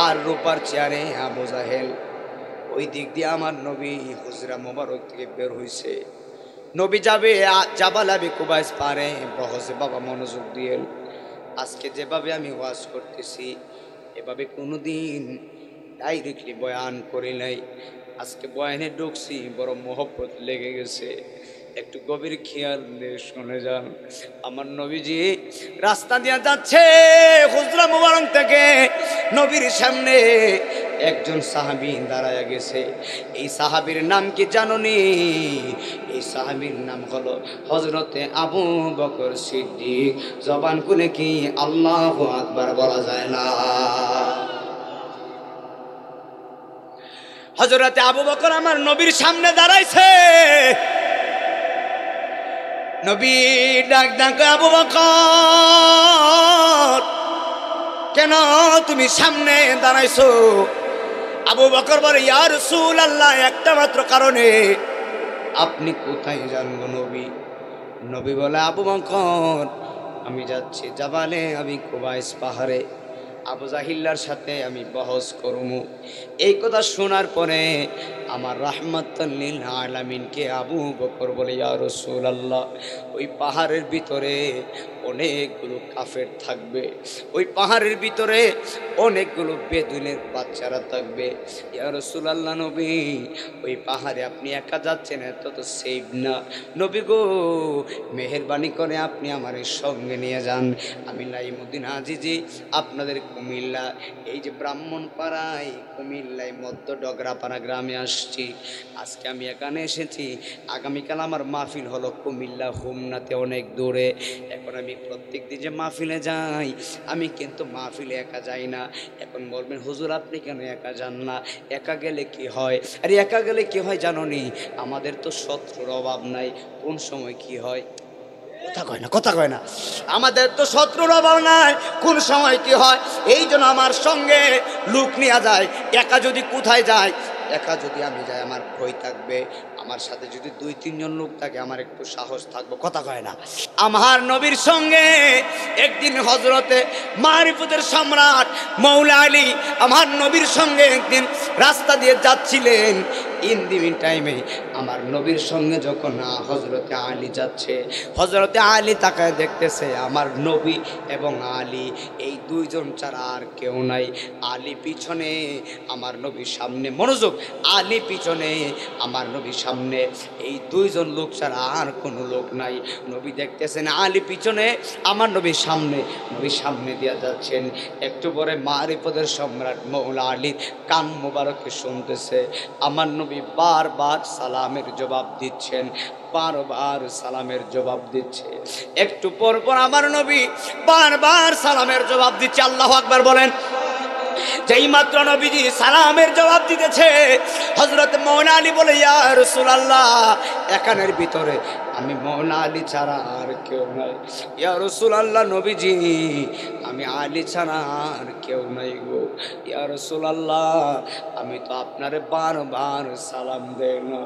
আর রূপার চেয়ারে আবু জাহেল। ওই দিক দিয়ে আমার নবী হুজরা মোবারক থেকে বের হইছে। নবী যাবে জাবাল আবি কুবাইস পারে বহসে। বাবা মনোযোগ দিয়ে, আজকে যেভাবে আমি ওয়াজ করতেছি এভাবে কোনোদিন ডাইরেক্টলি বয়ান করি নাই। আজকে বয়ানে ঢুকছি, বড় মোহব্বত লেগে গেছে। একটু গভীর খেয়াল দিয়ে শুনে যান। আমার নবীজি রাস্তা দিয়ে যাচ্ছে হুজরা মুবারক থেকে। নবীর সামনে একজন সাহাবী দাঁড়ায় গেছে। এই সাহাবীর নাম কি জানোনি? এই সাহাবীর নাম হলো হযরতে আবু বকর সিদ্দিক। জবান খুলে কি আল্লাহু আকবার বলা যায় না? হযরতে আবু বকর আমার নবীর সামনে দাঁড়াইছে। নবী ডাক ডাক, আবু বকর কেন তুমি সামনে দাঁড়াইছো? আবু বকর বলে, ইয়া রাসূলুল্লাহ, একটা মাত্র কারণে। আপনি কোথায় যান গো নবী? নবী বলে, আবু বকর আমি যাচ্ছি জাবালে আবি কুবাইস পাহাড়ে, আবু জাহিল্লার সাথে আমি বহস করবো। এই কথা শোনার পরে আমার রাহমাতুল লিল আলামিনকে আবু বকর বলে, ইয়া রাসূলুল্লাহ, ওই পাহাড়ের ভিতরে অনেকগুলো কাফের থাকবে, ওই পাহাড়ের ভিতরে অনেকগুলো বেদুইনের বাচ্চারা থাকবে। ইয়া রাসূলুল্লাহ নবী, ওই পাহাড়ে আপনি একা যাচ্ছেন, এত তো সেফ না। নবী গো, মেহেরবানি করে আপনি আমার সঙ্গে নিয়ে যান। আমি নাইমুদ্দিন আজিজি, আপনাদের কুমিল্লা, এই যে ব্রাহ্মণপাড়ায় কুমিল্লায় মধ্য ডগরাপাড়া গ্রামে আসছি। আজকে আমি এখানে এসেছি, আগামীকাল আমার মাহফিল হলো কুমিল্লা হোমনাতে, অনেক দূরে। এখন আমি প্রত্যেক দিন যে মাহফিলে যাই, আমি কিন্তু মাহফিলে একা যাই না। এখন বলবেন, হুজুর আপনি কেন একা যান না? একা গেলে কি হয়? আরে একা গেলে কি হয় জানোনি? আমাদের তো শত্রুর অভাব নাই। কোন সময় কি হয়? কথা কয় না, কথা কয় না। আমাদের তো শত্রুর অভাব নাই, কোন সময় কি হয়। এই জন্য আমার সঙ্গে লোক নিয়ে যায়। একা যদি কোথায় যায়, একা যদি আমি যাই আমার ভয় থাকবে। আমার সাথে যদি 2-3 জন লোক থাকে আমার একটু সাহস থাকবে। কথা কয় না। আমার নবীর সঙ্গে একদিন হযরতে মারিফতের সম্রাট মৌলা আলী আমার নবীর সঙ্গে একদিন রাস্তা দিয়ে যাচ্ছিলেন। ইন দি মিন টাইমে আমার নবীর সঙ্গে যখন হযরতে আলী যাচ্ছে, হযরতে আলী তাকায় দেখতেছে আমার নবী এবং আলী, এই দুইজন ছাড়া আর কেউ নাই। আলী পিছনে, আমার নবীর সামনে। মনোযোগ, আলী পিছনে, আমার নবীর সামনে। এই দুইজন লোক ছাড়া আর কোনো লোক নাই। নবী দেখতেছেন আলী পিছনে, আমার নবীর সামনে। নবীর সামনে দিয়ে যাচ্ছেন। একটু পরে মারিফতের সম্রাট মৌলা আলীর কান মোবারকে শুনতেছে আমার নবী বারবার সালামের জবাব দিচ্ছেন, বারবার সালামের জবাব দিচ্ছে। একটু পর পর আমার নবী বারবার সালামের জবাব দিচ্ছে। আল্লাহু আকবার বলেন। যেই মাত্র নবীজি সালামের জবাব দিতেছে, হযরত মৌলা আলী বলে, ইয়া রাসূলুল্লাহ, এখানের ভিতরে আমি মৌলা আলী ছাড়া আর কেউ নাই। ইয়া রাসূলুল্লাহ নবীজি, আমি আলী ছাড়া আর কেউ নাই গো। ইয়া রাসূলুল্লাহ, আমি তো আপনারে বারবার সালাম দেই না।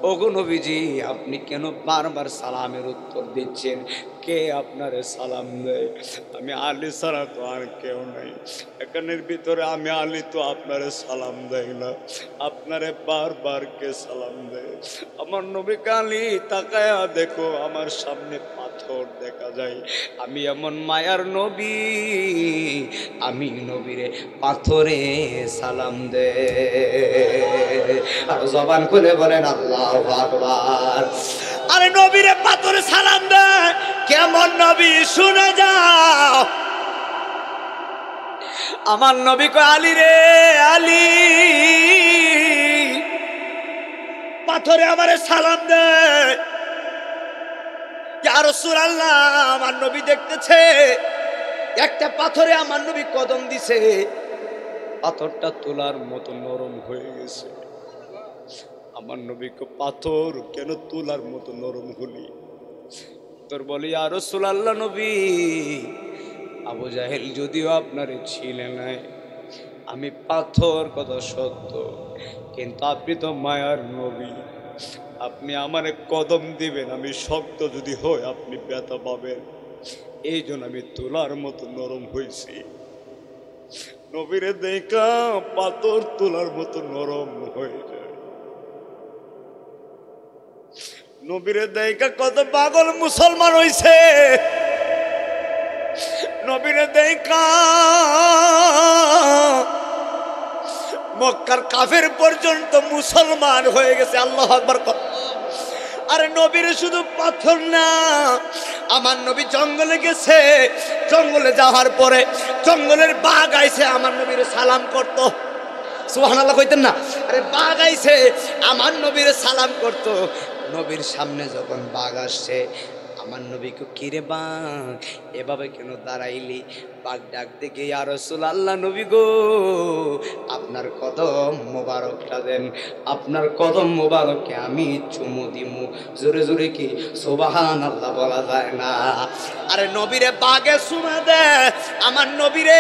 ওগো নবীজি, আপনি কেন বারবার সালামের উত্তর দিচ্ছেন? কে আপনারে সালাম দেয়? আমি আলী ছাড়া তো আর কেউ নাই। এখানের ভিতরে আমি আলী তো আপনারে সালাম দেয় না, আপনারে বারবার কে সালাম দেয়? আমার নবী কালী তাকায়া দেখো, আমার সামনে পাথর দেখা যায়। আমি এমন মায়ার নবী, আমি নবীরে পাথরে সালাম দে। আর জবান খুলে বলেন আল্লাহু আকবার। আরে নবীরে পাথরে সালাম দেয় কেমন নবী? শুনে যাও। আমার নবী কয়, আলী রে আলী, পাথরে আমারে সালাম দেয়। ইয়া রাসূলুল্লাহ, আমার নবী দেখতেছে একটা পাথরে আমার নবী কদম দিছে, পাথরটা তোলার মতো নরম হয়ে গেছে। আমার নবীকে পাথর কেন তোলার মতো নরম হলি? তোর বলি, ইয়া রাসূলুল্লাহ নবী, আবু জাহেল যদিও আপনারে ছিলে নাই, আমি পাথর কথা সত্য, কিন্তু আপনি তো মায়ার নবী, আপনি আমারে কদম দিবেন, আমি শক্ত যদি হয় আপনি ব্যথা পাবেন, এই জন্য আমি তোলার মতো নরম হয়েছি। নবীরে দেখা পাথর তোলার মতো নরম হয়ে যায়। নবীরে দেখা কত পাগল মুসলমান হইছে। নবীরে দেখা মক্কার কাফের পর্যন্ত মুসলমান হয়ে গেছে। আল্লাহু আকবার। আরে নবীর শুধু পাথর না, আমার নবী জঙ্গলে গেছে, জঙ্গলে যাওয়ার পরে জঙ্গলের বাঘ আইছে আমার নবীর সালাম করত। সুবহানাল্লাহ কইতেন না? আরে বাঘ আইছে আমার নবীর সালাম করত। নবীর সামনে যখন বাঘ আসছে আমার নবীকে, কিরে বাঘ এভাবে কেন দাঁড়াইলি? বাঘ ডাক দেখে, ইয়া রাসূলুল্লাহ, নবী গো আপনার কদম মোবারকটা দেন, আপনার কদম মোবারককে আমি চুমু দিমু। জোরে জোরে কি সুবহানাল্লাহ বলা যায় না? আরে নবীরে বাঘে চুমা দেয়, আমার নবীরে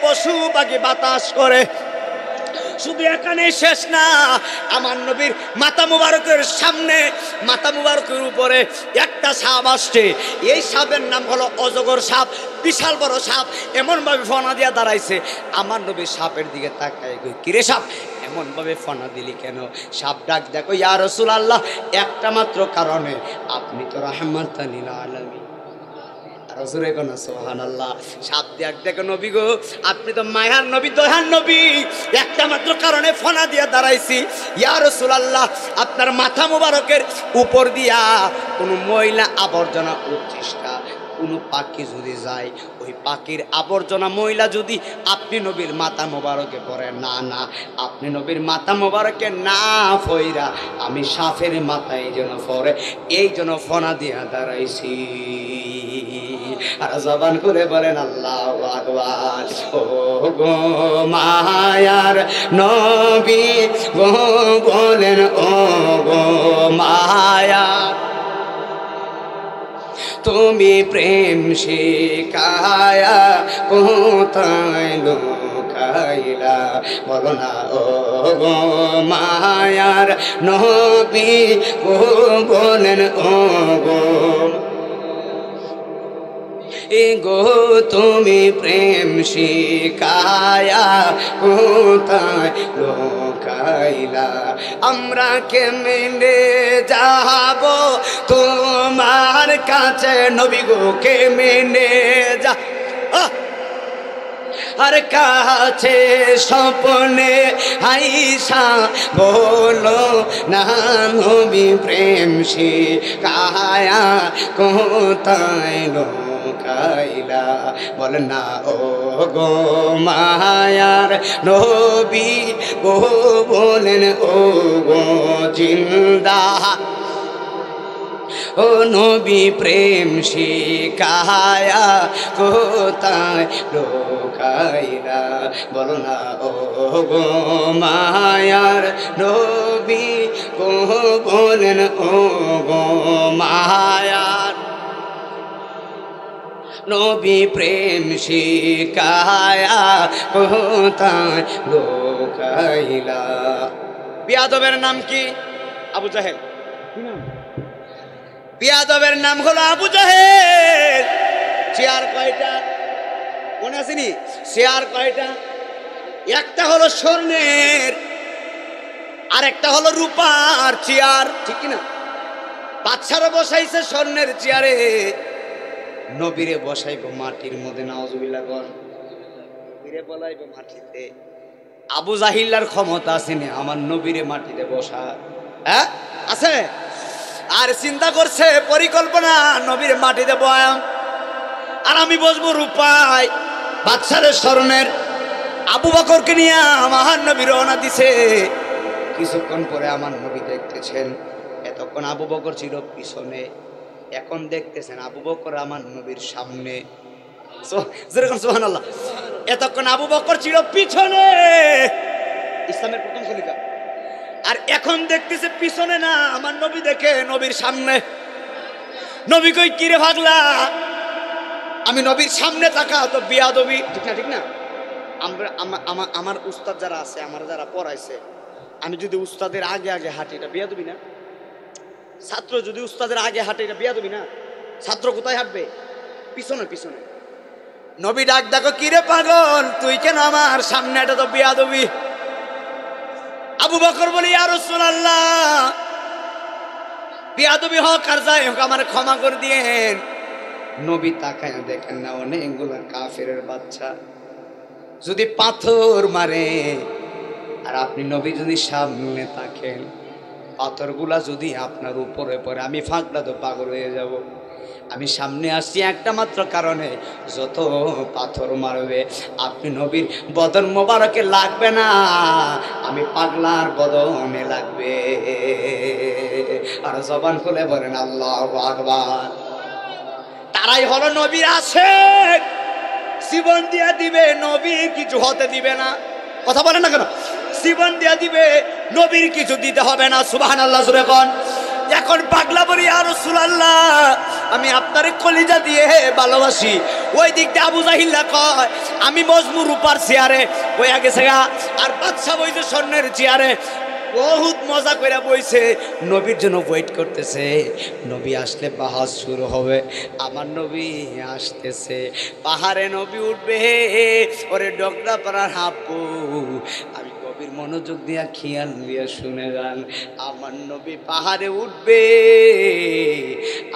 পশু পাখি বাতাস করে। শুধু এখানে শেষ না, আমার নবীর মাথা মুবারকের সামনে, মাথা মুবারকের উপরে একটা সাপ আসছে। এই সাপের নাম হলো অজগর সাপ, বিশাল বড় সাপ। এমনভাবে ফনা দিয়া দাঁড়াইছে, আমার নবীর সাপের দিকে তাকায়, কিরে সাপ এমনভাবে ফনা দিলি কেন? সাপ ডাক দেখো, ইয়া রাসূলুল্লাহ, একটা মাত্র কারণে, আপনি তো রাহমাতাল লিল আলামিন। সুবহানাল্লাহ। সাপ দেখ দেখো, নবী গো আপনি তো মায়ার নবী, দয়ার নবী, একটা মাত্র কারণে ফনা দিয়া দাঁড়াইছি। ইয়া রাসূলুল্লাহ, আপনার মাথা মুবারকের উপর দিয়া কোনো ময়লা আবর্জনা উচ্ছিষ্টা কোনো পাখি যদি যায়, ওই পাখির আবর্জনা ময়লা যদি আপনি নবীর মাথা মোবারকে পড়ে, না না, আপনি নবীর মাথা মোবারকে না ফইরা আমি সাপের মাথায় যেন পড়ে, এই জন্য ফনা দিয়া দাঁড়াইছি। আর জবান করে বলেন আল্লাহু আকবার। ও গো মায়ার নবী গো বলেন, ও গো মায়া, তুমি প্রেম শিখায়া কোথায় লুকাইলা? বলো না ও গো মায়ার নবী গো বলেন, ও গো গো তুমি প্রেম শিখায়া কোথায় লুকাইলা? আমরা কেমনে যাব তোমার কাছে নবী গো, কেমনে যা আর কাছে স্বপ্নে আইসা বলো না নবী প্রেম শিখায়া কোথায় লুকাইলা? বলেন না ও গো মায়ার নবী গো বলেন, ও গো জিন্দা ও নবী প্রেম শিখায়া কোথায় লুকাইলা? বলো না ও গো মায়ার নবী গো বলেন, ও গো মায়ার নবী প্রেম শিখায়া কোথায় লুকাইলা? বিয়াদবের নাম কি? আবু জাহেল। বিয়াদবের নাম হলো আবু জাহেল। চেয়ার কয়টা মনে আসেনি? চেয়ার কয়টা? একটা হলো স্বর্ণের, আর একটা হলো রূপার চেয়ার, ঠিক কিনা? বাচ্চারা বসাইছে স্বর্ণের চেয়ারে, নবীরে বসাইব মাটির মধ্যে। নাউজুবিল্লাহ কর। নবীরে বলাইব মাটিতে। আবু জাহিল্লার ক্ষমতা আসেনি আমার নবীরে মাটিতে বসা? হ্যাঁ আছে? আর চিন্তা করছে পরিকল্পনা, নবীর মাটিতে বয়াম আর আমি বসবো রূপায়। বাদশাহের স্মরণের আবু বকরকে নিয়ে আমার নবী রওনা দিছে। কিছুক্ষণ পরে আমার নবী দেখতেছেন, এতক্ষণ আবু বকর ছিল পিছনে, এখন দেখতেছেন আবু বকর আমার নবীর সামনে। যেরকম সুবহানাল্লাহ। এতক্ষণ আবু বকর ছিল পিছনে, ইসলামের প্রথম খলিফা, আর এখন দেখতেছে পিছনে না, আমার নবী দেখে নবীর সামনে। নবী কই, কিরে ভাগলা, আমি নবীর সামনে তাকা তো বিয়াদবি, ঠিক না? ঠিক না? আমার উস্তাদ যারা আছে, আমার যারা পড়াইছে, আমি যদি উস্তাদের আগে আগে হাঁটি, এটা বিয়াদবি না? ছাত্র যদি উস্তাদের আগে হাঁটে, এটা বিয়াদবি না? ছাত্র কোথায় হাঁটবে? পিছনে পিছনে। নবী ডাক দেখো, কিরে পাগল, তুই কেন আমার সামনে? এটা তো বিয়াদবি। আবু বকর বলে, ইয়া রাসূলুল্লাহ, বিয়াদবি হোক আর যাই হোক আমার ক্ষমা করে দিয়েন। নবী তাকায় দেখেন না অনেকগুলো কাফেরের বাচ্চা যদি পাথর মারে, আর আপনি নবী যদি সামনে থাকেন, পাথরগুলা যদি আপনার উপরে পড়ে, আমি ফাঁকটা তো পাগল হয়ে যাব। আমি সামনে আসছি একটা মাত্র কারণে, যত পাথর মারবে আপনি নবীর বদন মোবারকে লাগবে না, আমি পাগলার বদনে লাগবে। আর জবান খুলে বলেন আল্লাহু আকবার। তারাই হলো নবীর আশিক, জীবন দিয়া দিবে, নবী কিছু হতে দিবে না। কথা বলেন না কেন? জীবন দিয়া দিবে, নবীর কিছু দিতে হবে না। সুবহানাল্লাহ জোরে কোন। এখন পাগলা বলি, ইয়া রাসূলুল্লাহ, আমি আপনার কলিজা দিয়ে ভালোবাসি। ওই দিক দিয়ে আবু জাহিল্লা কয়, আমি মজমু রূপার চেয়ারে বইয়া গেছে গা, আর বাদশা বইছে স্বর্ণের চেয়ারে, বহুত মজা করে বইছে, নবীর জন্য ওয়েট করতেছে। নবী আসলে বাহাজ শুরু হবে। আমার নবী আসতেছে, পাহাড়ে নবী উঠবে। ওরে ডগরা পাড়ার হাঁপু, আমি নবীর মনোযোগ দিয়া খেয়াল দিয়া শুনে যান, আমার নবী পাহাড়ে উঠবে।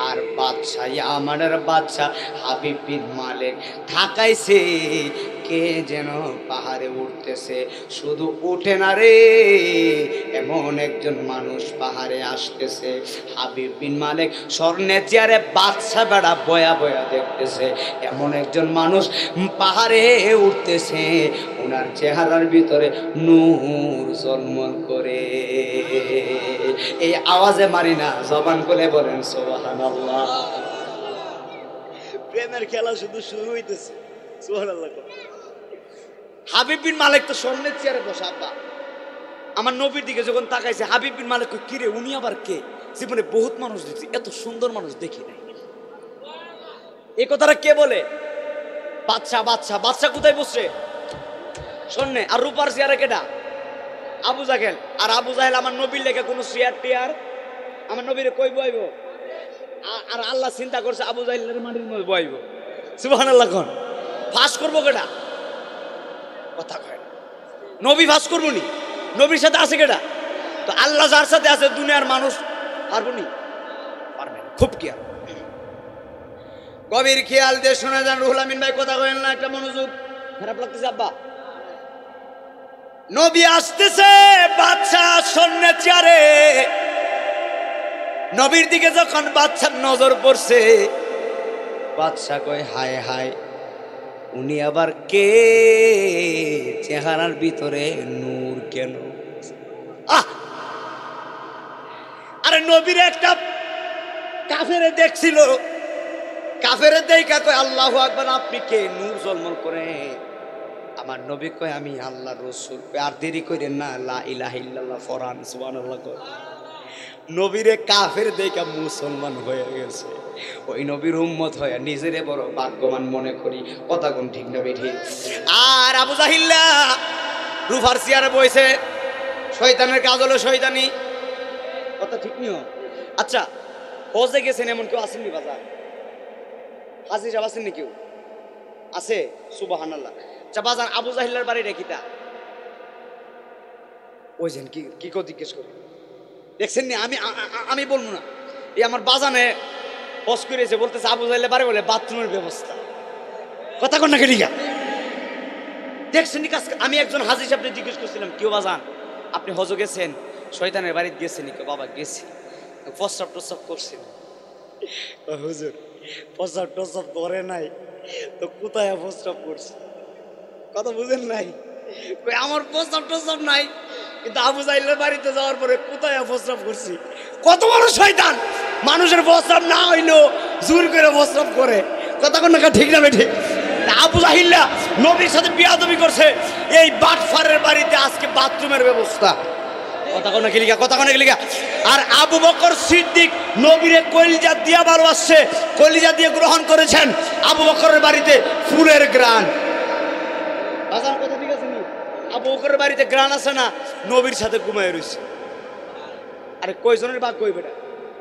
আর বাদশাহ, আমার বাদশাহ হাবিব বিন মালিক ঢাকাইছে, কে যেন পাহাড়ে উঠতেছে, শুধু উঠে না রে, এমন একজন মানুষ পাহাড়ে আসতেছে। হাবিব বিন মালিক স্বর্ণের চেয়ারে, বাদশা বেড়া বয়া বয়া দেখতেছে, এমন একজন মানুষ পাহাড়ে উঠতেছে, ওনার চেহারার ভিতরে নূর ঝলমল করে। এই আওয়াজে মারি না, জবান খুলে বলেন সুবহানাল্লাহ। প্রেমের খেলা শুধু শুরু হইতেছে। সুবহানাল্লাহ। হাবিব বিন মালিক তো স্বর্ণের চেয়ারে বসা। আব্বা আমার নবীর দিকে যখন তাকাইছে, হাবিব বিন মালিক কিরে, উনি আবার কে? জীবনে বহুত মানুষ দেখছি, এত সুন্দর মানুষ দেখি নাই। এই কথাটা কে বলে? বাদশা। বাদশা বাদশা কোথায় বসছে? স্বর্ণে। আর রূপার চেয়ারে কেডা? আবু জাহেল। আর আবু জাহেল আমার নবীর লেখা কোন চেয়ার টিয়ার আমার নবীরে কই বইব? আর আল্লাহ চিন্তা করছে আবু জাহেলের মাটির মধ্যে বইব। সুবহানাল্লাহ। কোন ফাঁস করবো কেডা? কথা কয় না। নবী ফাঁস করবো নি? নবীর সাথে আছে কেডা? তো আল্লাহ যার সাথে আছে, দুনিয়ার মানুষ পারবো নি? পারবে না। খুব খেয়াল, গভীর খেয়াল দিয়ে শোনা যান। রুহুল আমিন ভাই কথা কয়েন না, একটা মনোযোগ। খারাপ লাগতেছে আব্বা? নবী আসতেছে, বাদশা স্বর্ণের চেয়ারে। নবীর দিকে যখন বাদশার নজর পড়ছে, বাদশা কয়, হায় হায়, উনি আবার কে? চেহারার ভিতরে নূর কেন? আরে নবীর একটা কাফেরে দেখছিল, কাফেরে দেখা কয়, আল্লাহু আকবার, আপনি কে? নূর ঝলমল করে। আমার নবী কয়, আমি আল্লাহর রাসূল। আর দেরি করেন না, লা ইলাহা ইল্লাল্লাহ ফরান। সুবহানাল্লাহ। নবীরে কাফের দেখা মুসলমান হয়ে গেছে। ওই নবীর উম্মত হয়ে নিজেরে বড় ভাগ্যবান মনে করি। কথা কোন ঠিক না বেঠি? আর আবু জাহিল্লা রুফার চেয়ারে বইছে, শয়তানের কাজ হলো শয়তানি। কথা ঠিক নিও। আচ্ছা, হজে গেছেন এমন কেউ আসেননি বাজার? হাজি সাহেব আসেননি কেউ? আছে? সুবহানাল্লাহ। আচ্ছা বাজার, আবু জাহিল্লার বাড়ি রেখিতা ওই যেন কি কেউ জিজ্ঞেস করি দেখছেন নি? আমি বলবো না, এই আমার বাজানে বস করেছে, বলতেছে আবু জাহিল্লার বাড়ি বলে বাথরুমের ব্যবস্থা। কথা কন না কেলিগা? দেখছেন নি কাজ? আমি একজন হাজি সাহেবকে জিজ্ঞেস করছিলাম, কেউ বাজান আপনি হজ গেছেন, শয়তানের বাড়িতে গেছেন? কেউ বাবা গেছি। প্রস্রাব টস্রাব করছেন? হুজুর প্রস্রাব টস্রাব করে নাই তো কোথায় প্রস্রাব করছে? কথা বুঝেন নাই? আমার প্রস্রাব টস্রাব নাই, কিন্তু আবু জাহিলের বাড়িতে যাওয়ার পরে কোথায় প্রস্রাব করছি। কত বড় শয়তান! মানুষের প্রস্রাব না হইলেও জোর করে প্রস্রাব করে। কথা কোন না ঠিক না ঠিক? আবু জাহিল্লা নবীর সাথে বিয়াদবি করছে, এই বাটফারের বাড়িতে আজকে বাথরুমের ব্যবস্থা। কথা কোন গেলিগা? কথা কোন গেলিগা? আর আবু বকর সিদ্দিক নবীরে কলিজা দিয়া ভালোবাসছে, কলিজা দিয়ে গ্রহণ করেছেন। আবু বকরের বাড়িতে ফুলের গ্রান। বাজার কথা ঠিক আছে নি? আবু বকরের বাড়িতে গ্রান আছে না? নবীর সাথে ঘুমায় রয়েছে। আরে কয়জনের ভাগ কই বেটা?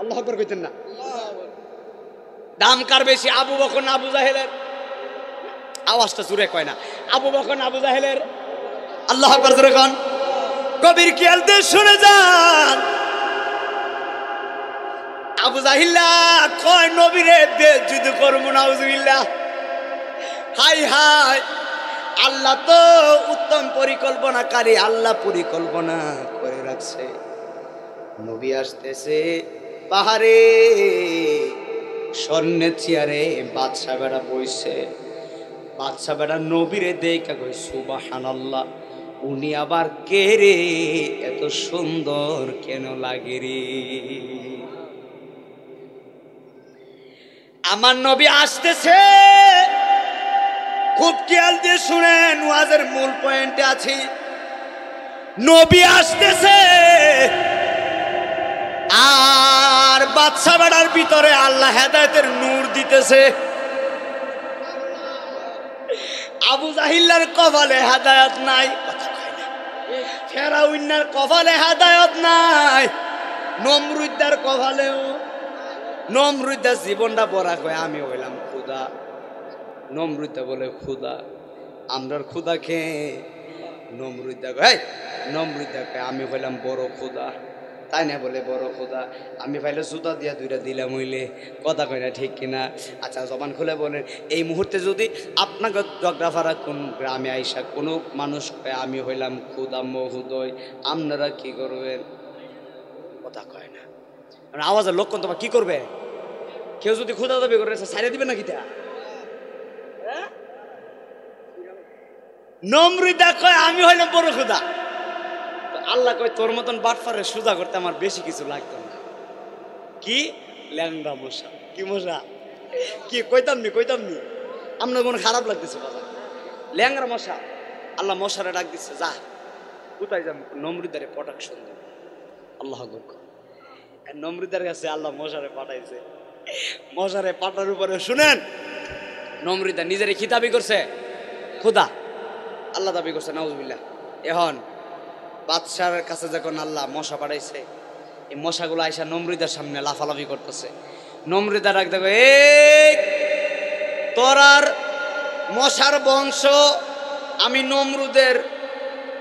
আল্লাহু আকবার কইতেন না? দাম কার বেশি, আবু বকর না আবু জাহেলের? আওয়াজটা জুড়ে কয় না। আবু বকর আবু জাহেলের আল্লাহ আকবার জোরে কোন। গভীর খেয়াল দিয়ে শুনে যান। আবু জাহিল্লা কয় নবীরে বেজ্জতি করবো নাউজুবিল্লাহ। হাই হাই, আল্লাহ তো উত্তম পরিকল্পনাকারী, আল্লাহ পরিকল্পনা করে রাখছে। নবী আসতেছে পাহাড়ে, স্বর্ণের চেয়ারে বাদশা বেড়া বইছে। বাদশা বেড়া নবীরে দেখা কই সুবহানাল্লাহ, উনি আবার কে রে, এত সুন্দর কেন লাগে রে। আমার নবী আসতেছে, খুব খেয়াল দিয়ে শুনেন, ওয়াজের মূল পয়েন্টে আছি। নবী আসতেছে আর বাদশা বেড়ার ভিতরে আল্লাহ হেদায়েতের নূর দিতেছে। আবু জাহিল্লার কপালে হেদায়েত নাই, কথা কয় না। ফেরাউনের কপালে হেদায়েত নাই, নমরুদার কপালেও। নমরুদার জীবনটা বড়া কয় আমি হইলাম খুদা। নমরুদা বলে খুদা, আমরার খুদা খেয়ে নমরুদা কয়, নমরুদা কয় আমি হইলাম বড় খুদা। তাই না বলে বড় খুদা, আমি পাইলে জুতা দিয়া দুইটা দিলাম হইলে, কথা কয় না ঠিক কিনা? আচ্ছা জবান খুলে বলেন, এই মুহূর্তে যদি আপনাকে জগরাফারা কোন গ্রামে আইসা কোনো মানুষ কয় আমি হইলাম খুদা মহোদয়, আপনারা কি করবেন? কথা কয় না। আওয়াজের লক্ষণ তোমার কি করবে? কেউ যদি খুদা দাবি করে ছাড়িয়ে দিবে নাকি তা? নমরুদা কয় আমি হইলাম বড় খুদা। আল্লাহ কয় তোর মতন বাটফারে সোজা করতে আমার বেশি কিছু লাগতো না। কি ল্যাংড়া মশা, কি মশা, কি কইতাম নি আপনার মনে খারাপ লাগতেছে বাবা, ল্যাংড়া মশা। আল্লাহ মশারে ডাক দিচ্ছে, যা কোথায় যাম, নমরুদারে প্রোটেকশন দেব। আল্লাহ নমরুদার কাছে আল্লাহ মশারে পাঠাইছে। মশারে পাঠার উপরে শুনেন, নমরুদা নিজের কি দাবি করছে? খুদা। আল্লাহ দাবি করছে, নাউজুবিল্লাহ। এখন বাদশার কাছে যখন আল্লাহ মশা পাঠাইছে, এই মশাগুলো আইসা নমরুদার সামনে লাফালাফি করতেছে। নমরুদা ডাক দেখো, এই তোরার মশার বংশ, আমি নমরুদের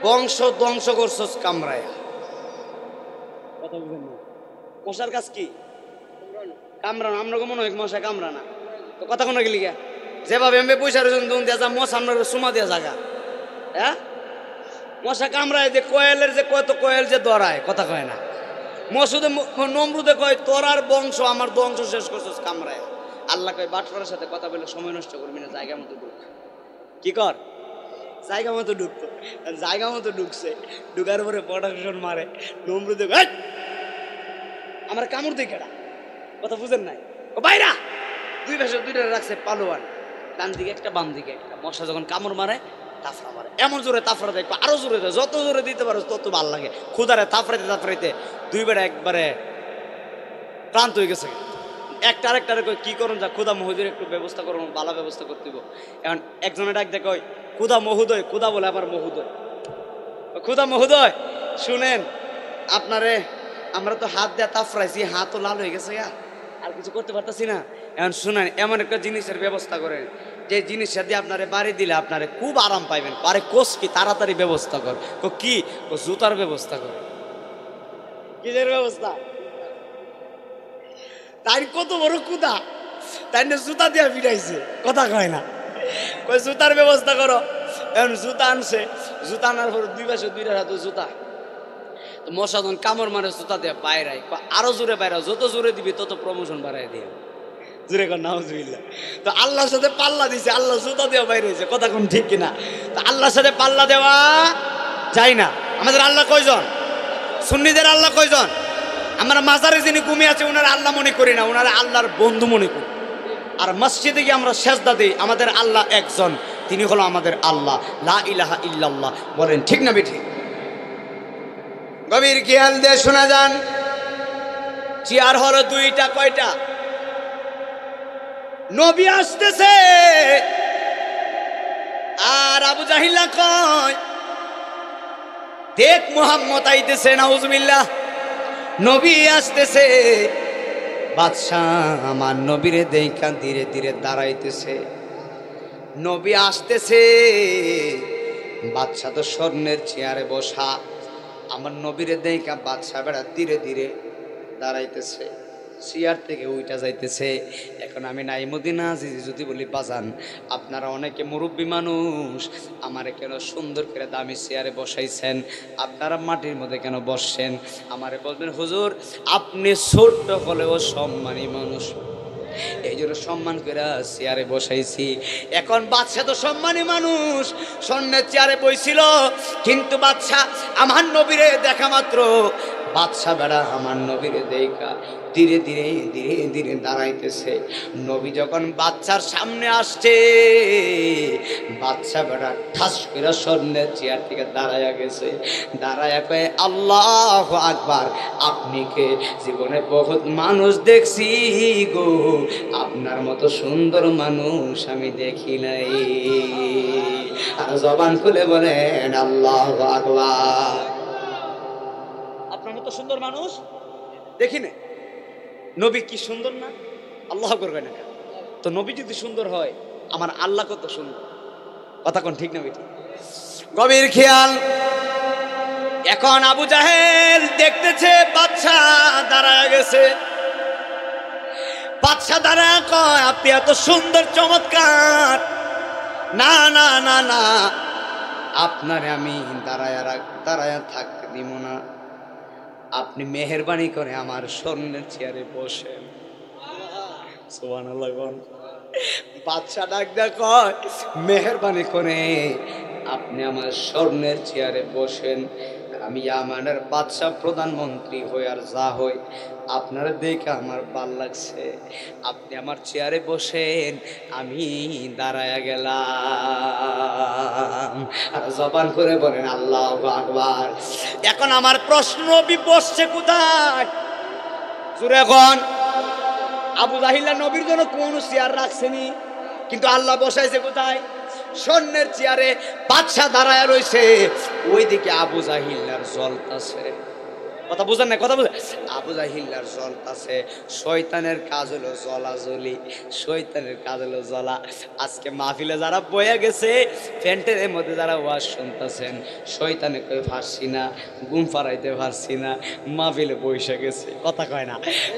বংশ ধ্বংস করছস কামড়ায়া। কথা বুঝেন না? মশার কাজ কি? কামড়ানো। আমরা মনে হয় মশা কামড়ানা, তো কথা কোনো গেলি গা যেভাবে এমবে পয়সা রয়েছেন দুন দিয়া যা মশা আমরা সুমা দিয়া জাগা। হ্যাঁ, মশা কামড়ায় যে কোয়েলের যে কত কোয়েল যে দরায়, কথা কয় না। মসুদে নমরুদে কয় তোরার বংশ আমার বংশ শেষ করছস কামড়ায়। আল্লাহ কয় বাটফারের সাথে কথা বলে সময় নষ্ট করবি না, জায়গা মতো ঢুক। কি কর, জায়গা মতো ঢুকতো। জায়গা মতো ঢুকছে, ঢুকার পরে প্রোডাকশন মারে। নমরুদে কয় আমার কামড় দিয়ে কেডা, কথা বুঝেন নাই? বাইরা দুই পাশে দুইটা রাখছে পালোয়ান, ডান দিকে একটা বাম দিকে একটা। মশা যখন কামড় মারে তাফরা মারে, এমন জোরে তাফরা দেয়, আরো জোরে দেয়, যত জোরে দিতে পারো তত ভাল লাগে। খুদারে তাফরাইতে তাফরাইতে দুইবার একবারে ক্লান্ত হয়ে গেছে। একটা আরেকটারে কই কি করুন, যা খুদা মহোদয়ের একটু ব্যবস্থা করুন, ভালো ব্যবস্থা করতে দিব। এখন একজনে ডাক দেখো খুদা মহোদয়, খুদা বলে আবার মহোদয়। খুদা মহোদয় শুনেন, আপনারে আমরা তো হাত দিয়ে তাফরাইছি, হাত তো লাল হয়ে গেছে, আর কিছু করতে পারতেছি না। এখন শুনেন, এমন একটা জিনিসের ব্যবস্থা করেন যে জিনিসটা দিয়ে আপনারে বাড়ি দিলে আপনারে খুব আরাম পাইবেন। আরে কোষ কি, তাড়াতাড়ি ব্যবস্থা কর। কি? জুতার ব্যবস্থা কর। কিসের ব্যবস্থা? তাই কত বড় কুদা, তাই না জুতা দিয়া ফিরাইছে, কথা কয় না। কই জুতার ব্যবস্থা করো। এখন জুতা আনছে, জুতা আনার পর দুই পাশে দুইটা হাতে জুতা। তো মশা যখন কামড় মারে জুতা দিয়ে বাইরাই, আরো জোরে বাইরা, যত জোরে দিবি তত প্রমোশন বাড়াই দিয়ে। জোরে কর নাউজুবিল্লাহ। তো আল্লাহর সাথে পাল্লা দিছে, আল্লাহ জুতা দেওয়া বাইরে হয়েছে, কথা কোন ঠিক কিনা? তো আল্লাহর সাথে পাল্লা দেওয়া যায় না। আমাদের আল্লাহ কয়জন? সুন্নিদের আল্লাহ কয়জন? আমরা মাজারে যিনি ঘুমিয়ে আছে ওনারা আল্লাহ মনে করি না, ওনারা আল্লাহর বন্ধু মনে করি। আর মসজিদে গিয়ে আমরা সেজদা দিই, আমাদের আল্লাহ একজন, তিনি হলো আমাদের আল্লাহ, লা ইলাহা ইল্লাল্লাহ। বলেন ঠিক না বেঠিক? গভীর খেয়াল দিয়ে শোনা যান। চেয়ার হলো দুইটা, কয়টা? নবী আসতেছে আর আবু জাহিল্লা কয় দেখ মুহাম্মদ আইতেছে, নাউজুবিল্লাহ। নবী আসতেছে, বাদশাহ আমার নবীরে দেখা ধীরে ধীরে দাঁড়াইতেছে। নবী আসতেছে, বাদশা তো স্বর্ণের চেয়ারে বসা। আমার নবীরে দেখা বাদশা বেড়া ধীরে ধীরে দাঁড়াইতেছে, চেয়ার থেকে উইটা যাইতেছে। এখন আমি নাইমুদ্দিন আজিজ যদি বলি বাজান, আপনারা অনেকে মুরব্বী মানুষ, আমারে কেন সুন্দর করে দামি চেয়ারে বসাইছেন, আপনারা মাটির মধ্যে কেন বসছেন? আমারে বলবেন হুজুর আপনি ছোট্ট হলেও সম্মানী মানুষ, এই জন্য সম্মান করে চেয়ারে বসাইছি। এখন বাদশা তো সম্মানী মানুষ, স্বর্ণের চেয়ারে বইছিল, কিন্তু বাদশা আমার নবীরে দেখা মাত্র বাদশা বেড়া আমার নবীরে দেখা ধীরে ধীরে ধীরে ধীরে দাঁড়াইতেছে। নবী যখন বাচ্চার সামনে আসছে, বাচ্চা বেড়া ঠাস করে স্বর্ণের চেয়ার থেকে দাঁড়াইয়া গেছে। দাঁড়াইয়া কয়ে আল্লাহু আকবার, আপনি কে? জীবনে বহুত মানুষ দেখছি গো, আপনার মতো সুন্দর মানুষ আমি দেখি নাই। আর জবান খুলে বলেন আল্লাহু আকবার। আপনার মতো সুন্দর মানুষ দেখি না। নবী কি সুন্দর না? আল্লাহ করবে না। তো নবী যদি সুন্দর হয়, আমার আল্লাহ কত সুন্দর। কথা কোন ঠিক না বেটি? গভীর খেয়াল। এখন আবু জাহেল দেখতেছে বাদশা দাঁড়ায় গেছে। বাদশা দাঁড়ায় কয় আপনি এত সুন্দর চমৎকার, না না না না, আপনারে আমি দাঁড়ায় থাকতে দিব না, আপনি মেহেরবানি করে আমার স্বর্ণের চেয়ারে বসেন। সুবহানাল্লাহ। বাদশা ডাক দেয়া কয় মেহেরবানি করে আপনি আমার স্বর্ণের চেয়ারে বসেন। আমি ইয়ামানের বাদশা প্রধানমন্ত্রী হই আর যা হই, আপনারা দেখে আমার ভাল লাগছে, আপনি আমার চেয়ারে বসেন, আমি দাঁড়ায়া গেলাম। আর জবান করে বলেন আল্লাহু আকবার। এখন আমার প্রশ্ন, নবী বসছে কোথায়? জোরে এখন। আবু জাহিল্লা নবীর জন্য কোন চেয়ার রাখছেনি, কিন্তু আল্লাহ বসাইছে কোথায়? স্বর্ণের চেয়ারে। বাদশা দাঁড়ায় রয়েছে, ওইদিকে আবু জাহিল্লার জ্বলতাছে। কথা বুঝেন না? কথা বুঝেন? আবু জাহিল্লার জ্বলতাছে। শয়তানের কাজ হলো জ্বলাজ্বলি, শয়তানের কাজ হলো জ্বলা। আজকে মাহফিলে যারা বয়ে গেছে, প্যান্টের মধ্যে যারা ওয়াজ শুনতেছেন, শয়তানে কই পারছি না, ঘুম পাড়াইতে পারছি না, মাহফিলে বসে গেছে। কথা কয় না?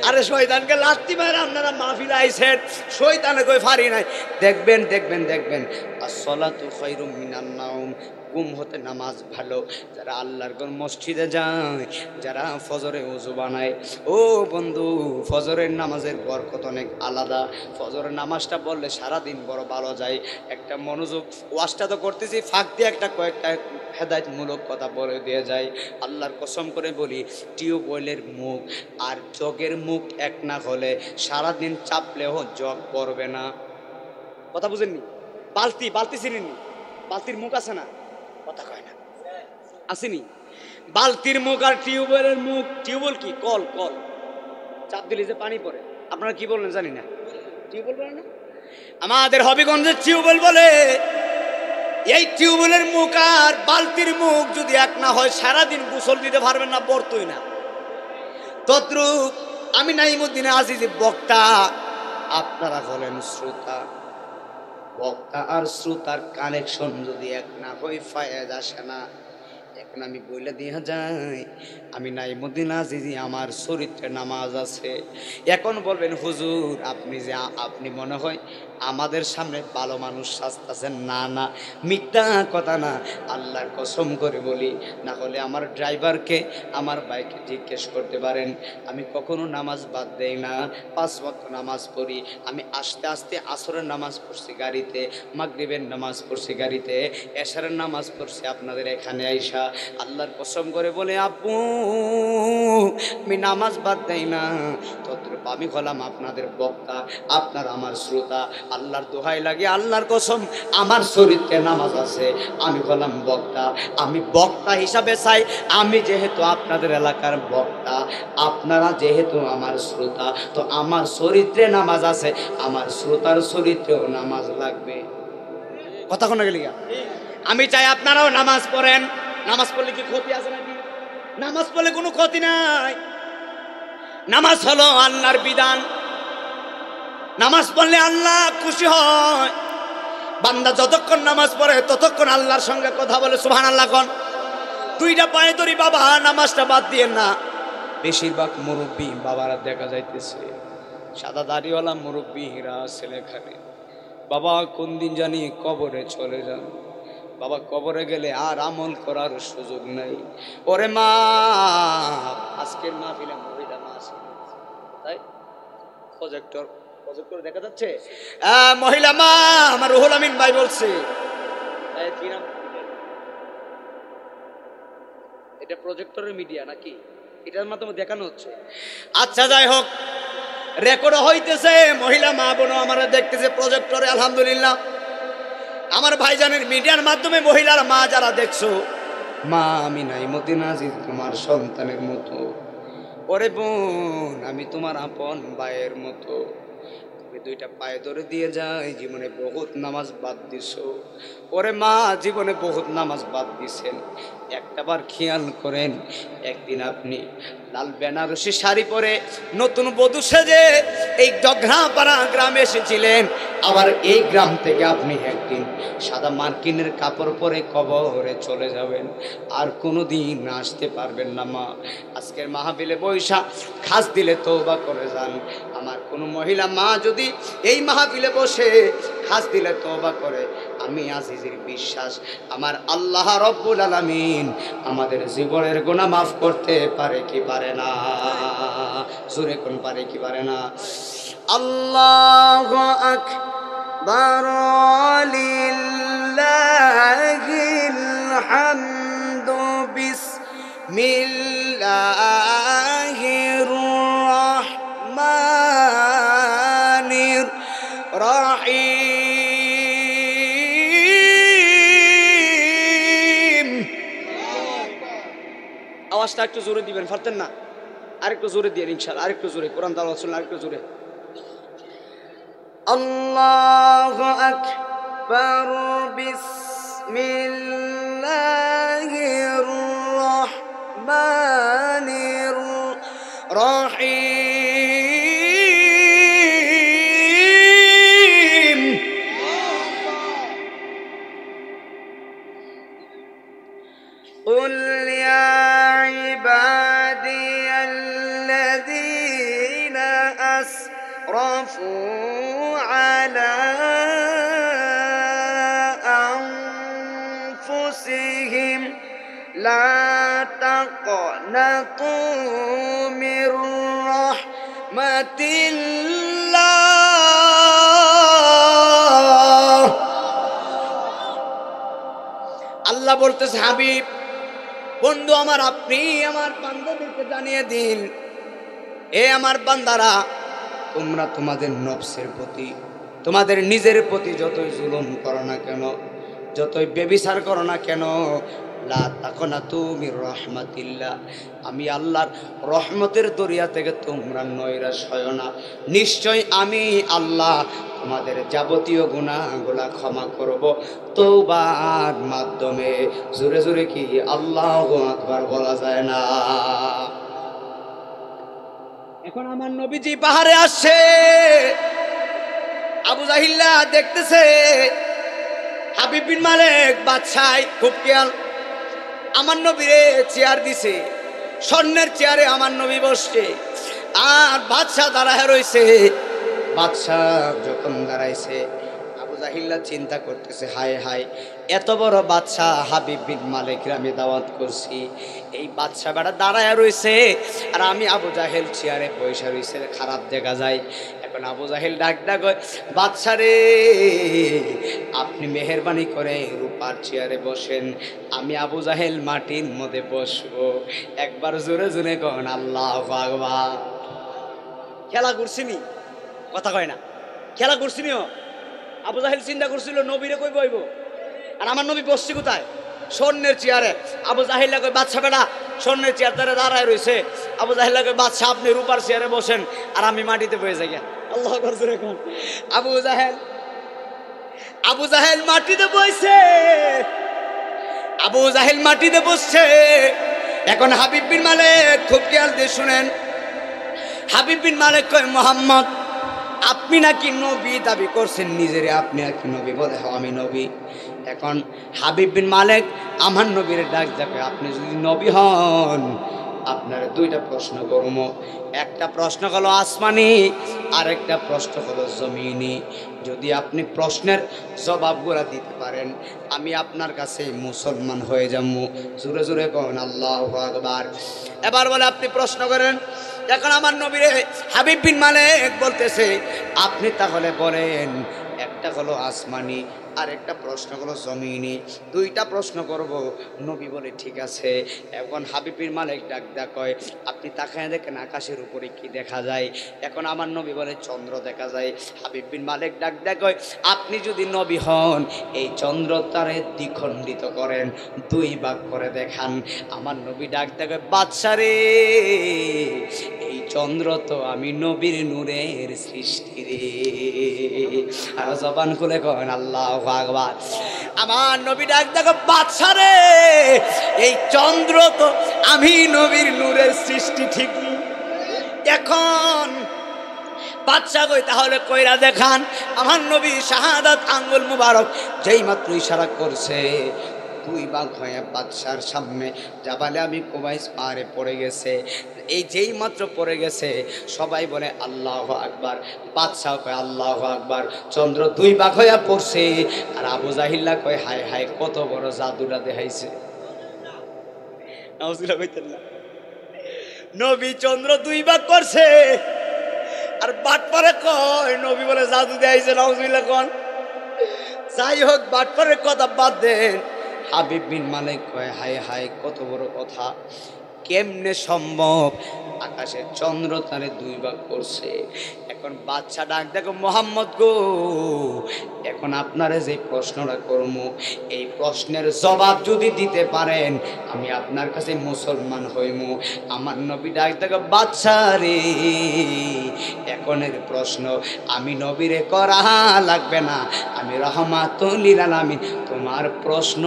আরে শয়তানকে লাত্তি মারে আপনারা মাহফিলে আইছেন, শয়তানে কই পারি নাই। দেখবেন দেখবেন দেখবেন, আসসালাতু খায়রুম মিনান নাওম, ঘুম হতে নামাজ ভালো। যারা আল্লাহর ঘর মসজিদে যায়, যারা ফজরে ওযু বানায়, ও বন্ধু, ফজরের নামাজের বরকত অনেক আলাদা। ফজরের নামাজটা পড়লে সারাদিন বড় ভালো যায়। একটা মনোযোগ, ওয়াজটা তো করতেছি, ফাঁক দিয়ে কয়েকটা হেদায়েতমূলক কথা বলে দিয়ে যায়। আল্লাহর কসম করে বলি, টিউবওয়েলের মুখ আর জগের মুখ এক না হলে সারাদিন চাপলেও জগ পড়বে না। কথা বুঝেননি? বালতি চিনেননি? বালতির মুখ আছে না? কথা কয় না, আসেনি? বালতির মুখ আর টিউবওয়েলের মুখ। টিউবওয়েল কি? কল। চাপ দিলে যে পানি পড়ে, আপনারা কি বললেন জানি না, টিউবওয়েল বলে না? আমাদের হবিগঞ্জে টিউবওয়েল বলে। এই টিউবওয়েলের মুখ আর বালতির মুখ যদি এক না হয়, সারাদিন গোসল দিতে পারবেন না, পড়তই না। তদ্রূপ আমি নাইমুদ্দিন আজিজ বক্তা, আপনারা হলেন শ্রোতা। বক্তা আর শ্রোতার কানেকশন যদি এক না হয়, ফায়েজ আসে না। এখন আমি বলে দিয়া যাই, আমি নাইমুদ্দিন আজিজি, আমার চরিত্রে নামাজ আছে। এখন বলবেন হুজুর আপনি মনে হয় আমাদের সামনে ভালো মানুষ সাজতেছেন। না না, মিথ্যা কথা না, আল্লাহর কসম করে বলি। না হলে আমার ড্রাইভারকে, আমার বাইকে জিজ্ঞেস করতে পারেন। আমি কখনো নামাজ বাদ দেই না, 5 ওয়াক্ত নামাজ পড়ি। আমি আস্তে আস্তে আসরের নামাজ পড়ছি গাড়িতে, মাগরিবের নামাজ পড়ছি গাড়িতে, এশারের নামাজ পড়ছি আপনাদের এখানে আইসা। আল্লাহর কসম করে বলে আব্বু, আমি নামাজ বাদ দেই না। তদ্রূপ আমি হলাম আপনাদের বক্তা, আপনার আমার শ্রোতা। আল্লাহর দোহাই লাগে, আল্লাহর কসম, আমার চরিত্রে নামাজ আছে। আমি হলাম বক্তা, আমি বক্তা হিসাবে চাই। আমি যেহেতু আপনাদের এলাকার বক্তা, আপনারা যেহেতু আমার শ্রোতা, তো আমার চরিত্রে নামাজ আছে, আমার শ্রোতার চরিত্রেও নামাজ লাগবে। কথা কোন গেলি? আমি চাই আপনারাও নামাজ পড়েন। নামাজ পড়লে কি ক্ষতি আছে নাকি? নামাজ পড়লে কোনো ক্ষতি নাই। নামাজ হলো আল্লাহর বিধান। নামাজ পড়লে আল্লাহ খুশি হয়। বান্দা যতক্ষণ নামাজ পড়ে ততক্ষণ আল্লাহর সঙ্গে কথা বলে সুবহানাল্লাহ কোন। দুইটা পায়ে ধরি বাবা নামাজটা বাদ দিয়ে না। বেশিরভাগ মুরব্বী বাবারা দেখা যাইতেছে সাদা দাড়িওয়ালা মুরব্বীরা ছেলেখানে বাবা কোন দিন জানি কবরে চলে যান। বাবা কবরে গেলে আর আমল করার সুযোগ নাই। ওরে মা আজকের মাহফিলে মহিলা মা আছে তাই প্রজেক্টর দেখা যাচ্ছে মহিলা মা আমার রুহুল আমিন ভাই বলছে এটা প্রজেক্টরের মিডিয়া নাকি এটার মাধ্যমে দেখানো হচ্ছে। আচ্ছা যাই হোক রেকর্ড হইতেছে মহিলা মা বোনও আমরা দেখতেছে প্রজেক্টরে আলহামদুলিল্লাহ। আমার ভাইজানের মিডিয়ার মাধ্যমে মহিলার মা যারা দেখছো মা আমি নাই মদিনা নাজির তোমার সন্তানের মতো। ওরে বোন আমি তোমার আপন ভাইয়ের মতো। তুমি দুইটা পায়ে ধরে দিয়ে যায় জীবনে বহুত নামাজ বাদ দিছো। ওরে মা জীবনে বহুত নামাজ বাদ দিছেন। একটাবার খেয়াল করেন একদিন আপনি লাল বেনারসি শাড়ি পরে নতুন বধূ সেজে এই জগড়াপাড়া গ্রামে এসেছিলেন। আবার এই গ্রাম থেকে আপনি একদিন সাদা মার্কিনের কাপড় পরে কবরে চলে যাবেন। আর কোনোদিন আসতে পারবেন না মা। আজকের মাহফিলে বৈশা খাস দিলে তওবা করে যান। আমার কোনো মহিলা মা যদি এই মাহফিলে বসে খাস দিলে তওবা করে আমি আজিজের বিশ্বাস আমার আল্লাহ রব্বুল আলামিন আমাদের জীবনের গুনাহ মাফ করতে পারে কি পারে না? জোরে কোন পারে কি পারে না? আল্লাহু আকবার লিল্লাহিল হামদু বিসমিল্লাহির রাহমানির রাহিম। আওয়াজটা একটু জোরে দিবেন, পারতেন না? আরেকটু জোরে দিয়ে ইনশাআল্লাহ, আরেকটু জোরে কোরআন তেলাওয়াত শুনলে আরেকটু জোরে। আল্লাহু আকবার বিসমিল্লাহির রাহমানির রাহিম। قل يا عبادي الذين أسرفوا على أنفسهم لا تقنطوا من رحمة الله। আল্লাহ বলতেছে হাবিব বন্ধু আমার আপনি আমার বান্দাদেরকে জানিয়ে দিন, এ আমার বান্দারা তোমরা তোমাদের নফসের প্রতি তোমাদের নিজের প্রতি যতই জুলুম করো না কেন, যতই ব্যভিচার করো না কেন, লা তাকনাতু মির রাহমাতিল্লাহ, আমি আল্লাহর রহমতের দরিয়া থেকে তোমরা নৈরাশ হয় না। নিশ্চয় আমি আল্লাহ তোমাদের যাবতীয় গুনাহগুলা ক্ষমা করব তওবার মাধ্যমে। জোরে জোরে কি আল্লাহু আকবার বলা যায় না? এখন আমার নবীজি পাহাড়ে আসছে, আবু জাহিল্লা দেখতেছে হাবিব বিন মালিক বাদশাহ খুব খেয়াল আমার নবীরে চেয়ার দিছে, স্বর্ণের চেয়ারে আমার নবী বসছে আর বাদশাহ দাঁড়ায় রয়েছে। বাদশাহ যখন দাঁড়াইছে আবু জাহিল্লা চিন্তা করতেছে হায় হায় এত বড় বাদশাহ হাবিব বিন মালিকরে আমি দাওয়াত করছি, এই বাদশাহ বেটা দাঁড়ায় রয়েছে আর আমি আবু জাহেল চেয়ারে বসে রয়েছে, খারাপ দেখা যায়। এখন আবু জাহেল ডাক ডাক বাদশাহ রে আপনি মেহেরবানি করে রূপার চেয়ারে বসেন, আমি আবু জাহেল মাটির মধ্যে বসবো। একবার জোরে জোরে কন আল্লাহু আকবার। খেলা করছিনি কথা কয় না, খেলা করছিনিও। আবু জাহেল চিন্তা করছিল নবীরে কই বইব আর আমার নবী বসছে কোথায়? স্বর্ণের চেয়ারে। আবু জাহিল্লা কই বাদশা বেটা স্বর্ণের চেয়ার ধরে দাঁড়ায় রয়েছে। আবু জাহিল্লা কই বাদশা আপনি রূপার চেয়ারে বসেন আর আমি মাটিতে বসে যাই। আল্লাহ আকবার। এখন আবু জাহেল মাটিতে বসছে, আবু জাহেল মাটিতে বসছে। এখন হাবিব বিন মালিক খুব খেয়াল দিয়ে শুনেন, হাবিব বিন মালিক কয় মোহাম্মদ আপনি নাকি নবী দাবি করছেন নিজেরে, আপনি নাকি নবী, বলে হ্যাঁ আমি নবী। এখন হাবিব বিন মালিক আমার নবীর ডাক দেখে, আপনি যদি নবী হন আপনার দুইটা প্রশ্ন করব, একটা প্রশ্ন হলো আসমানি আর একটা প্রশ্ন হলো জমিনি। যদি আপনি প্রশ্নের জবাবগুলো দিতে পারেন আমি আপনার কাছে মুসলমান হয়ে যাবো। জোরে জোরে কোন আল্লাহু আকবার। এবার বলে আপনি প্রশ্ন করেন। এখন আমার নবীরে হাবিব বিন মালিক বলতেছে আপনি তাহলে বলেন, একটা হলো আসমানি আর একটা প্রশ্ন হলো জমিনি, দুইটা প্রশ্ন করব। নবী বলে ঠিক আছে। এখন হাবিব বিন মালিক ডাক কয় আপনি তাকায় দেখেন আকাশের উপরে কি দেখা যায়। এখন আমার নবী বলে চন্দ্র দেখা যায়। হাবিব বিন মালিক ডাক কয় আপনি যদি নবী হন এই চন্দ্র তারে দ্বিখণ্ডিত করেন, দুই ভাগ করে দেখান। আমার নবী ডাক কয় বাদশা রে, এই চন্দ্র তো আমি নবীর নূরের সৃষ্টি রে। আর জবান খুলে কন আল্লাহু আকবার। আমার নবী ডাক দেখো বাদশা রে, এই চন্দ্র তো আমি নবীর নূরের সৃষ্টি ঠিকই। এখন বাদশা কই তাহলে কইরা দেখান। আমার নবী শাহাদাত আঙ্গুল মুবারক যেই মাত্র ইশারা করছে দুই ভাগ হয়ে বাদশার সামনে জাবালে আমি কুবাইস পারে পড়ে গেছে। এই যেই মাত্র পড়ে গেছে সবাই বলে আল্লাহু আকবার, বাদশাহ কয় আল্লাহু আকবার। চন্দ্র দুই ভাগ হয়ে পড়ছে আর আবু জাহিল্লা কয় হায় হায় কত বড় জাদুটা দেখাইছে। নবী চন্দ্র দুই ভাগ করছে আর বাটপারে কয় নবী বলে জাদু দেখাইছে। নাউজুবিল্লাহ কোন। যাই হোক বাটপারের কথা বাদ দেন। হাবিব বিন মালিক কয় হায় হায় কত বড় কথা, কেমনে সম্ভব আকাশের চন্দ্র তারে দুই ভাগ করছে। এখন বাদশা ডাক দেখো মোহাম্মদ গো, এখন আপনারা যে প্রশ্নটা করবো এই প্রশ্নের জবাব যদি দিতে পারেন আমি আপনার কাছে মুসলমান হইব। আমার নবী ডাক দেখো বাদশা রে, এখনের প্রশ্ন আমি নবীরে করা লাগবে না, আমি রহমাতুল লিল আলামিন তোমার প্রশ্ন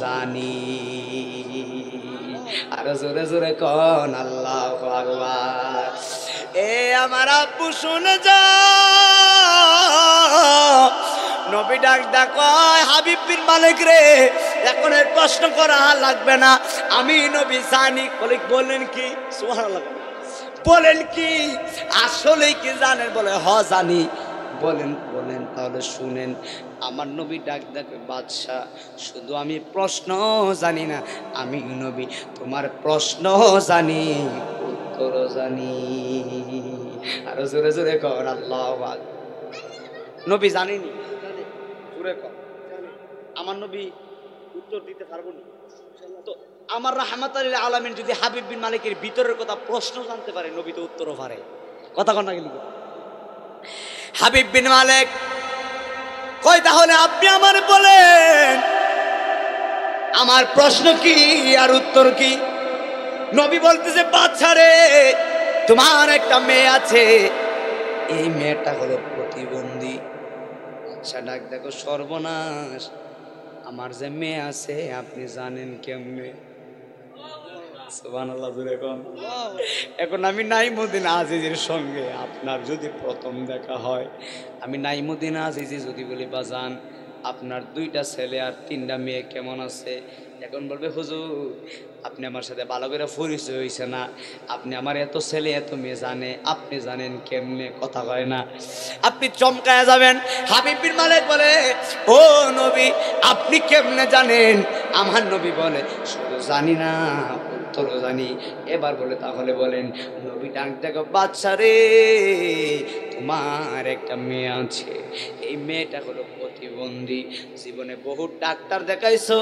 জানি। আর জোরে জোরে কোন আল্লাহু আকবার। এ আমার আব্বু শুনে যা, নবী ডাক কয় হাবিব বিন মালিক রে, এখন এর প্রশ্ন করা লাগবে না, আমি নবী জানি। বলেন কি সুবহানাল্লাহ, বলেন কি আসলে কি জানেন? বলে হ জানি। বলেন বলেন তাহলে শুনেন। আমার নবী ডাক বাদশা শুধু আমি প্রশ্ন জানি না, আমি নবী তোমার প্রশ্ন জানি উত্তর জানি। আর জোরে জোরে কর আল্লাহু আকবার। নবী জানেনি, জোরে কর আমার নবী উত্তর দিতে পারবো না। তো আমার রাহমাতুল লিল আলামিন যদি হাবিব বিন মালিকের ভিতরের কথা প্রশ্ন জানতে পারে নবী তো উত্তরও পারে। কথা কন না গেলি। হাবিব বিন মালিক কই তাহলে আপনি আমার বলেন আমার প্রশ্ন কি আর উত্তর কি? নবী বলতেছে বাদশা রে, তোমার একটা মেয়ে আছে, এই মেয়েটা হলো প্রতিবন্ধী। আচ্ছা ডাক দেখো সর্বনাশ, আমার যে মেয়ে আছে আপনি জানেন কেমনে? সুবহানাল্লাহ জোরে কোন। এখন আমি নাইমুদ্দিন আজিজের সঙ্গে আপনার যদি প্রথম দেখা হয়, আমি নাইমুদ্দিন আজিজি যদি বলি বাজান আপনার দুইটা ছেলে আর তিনটা মেয়ে কেমন আছে, এখন বলবে হুজুর আপনি আমার সাথে ভালো করে পরিচয় হয়েছে না, আপনি আমার এত ছেলে এত মেয়ে জানে, আপনি জানেন কেমনে? কথা কয় না, আপনি চমকায়া যাবেন। হাবিব বিন মালিক বলে ও নবী আপনি কেমনে জানেন? আমার নবী বলে শুধু জানি না উত্তর জানি। এবার বলে তাহলে বলেন। নবী ডাক দেখো বাদশা রে, তোমার একটা মেয়ে আছে, এই মেয়েটা হলো প্রতিবন্ধী। জীবনে বহু ডাক্তার দেখাইছো,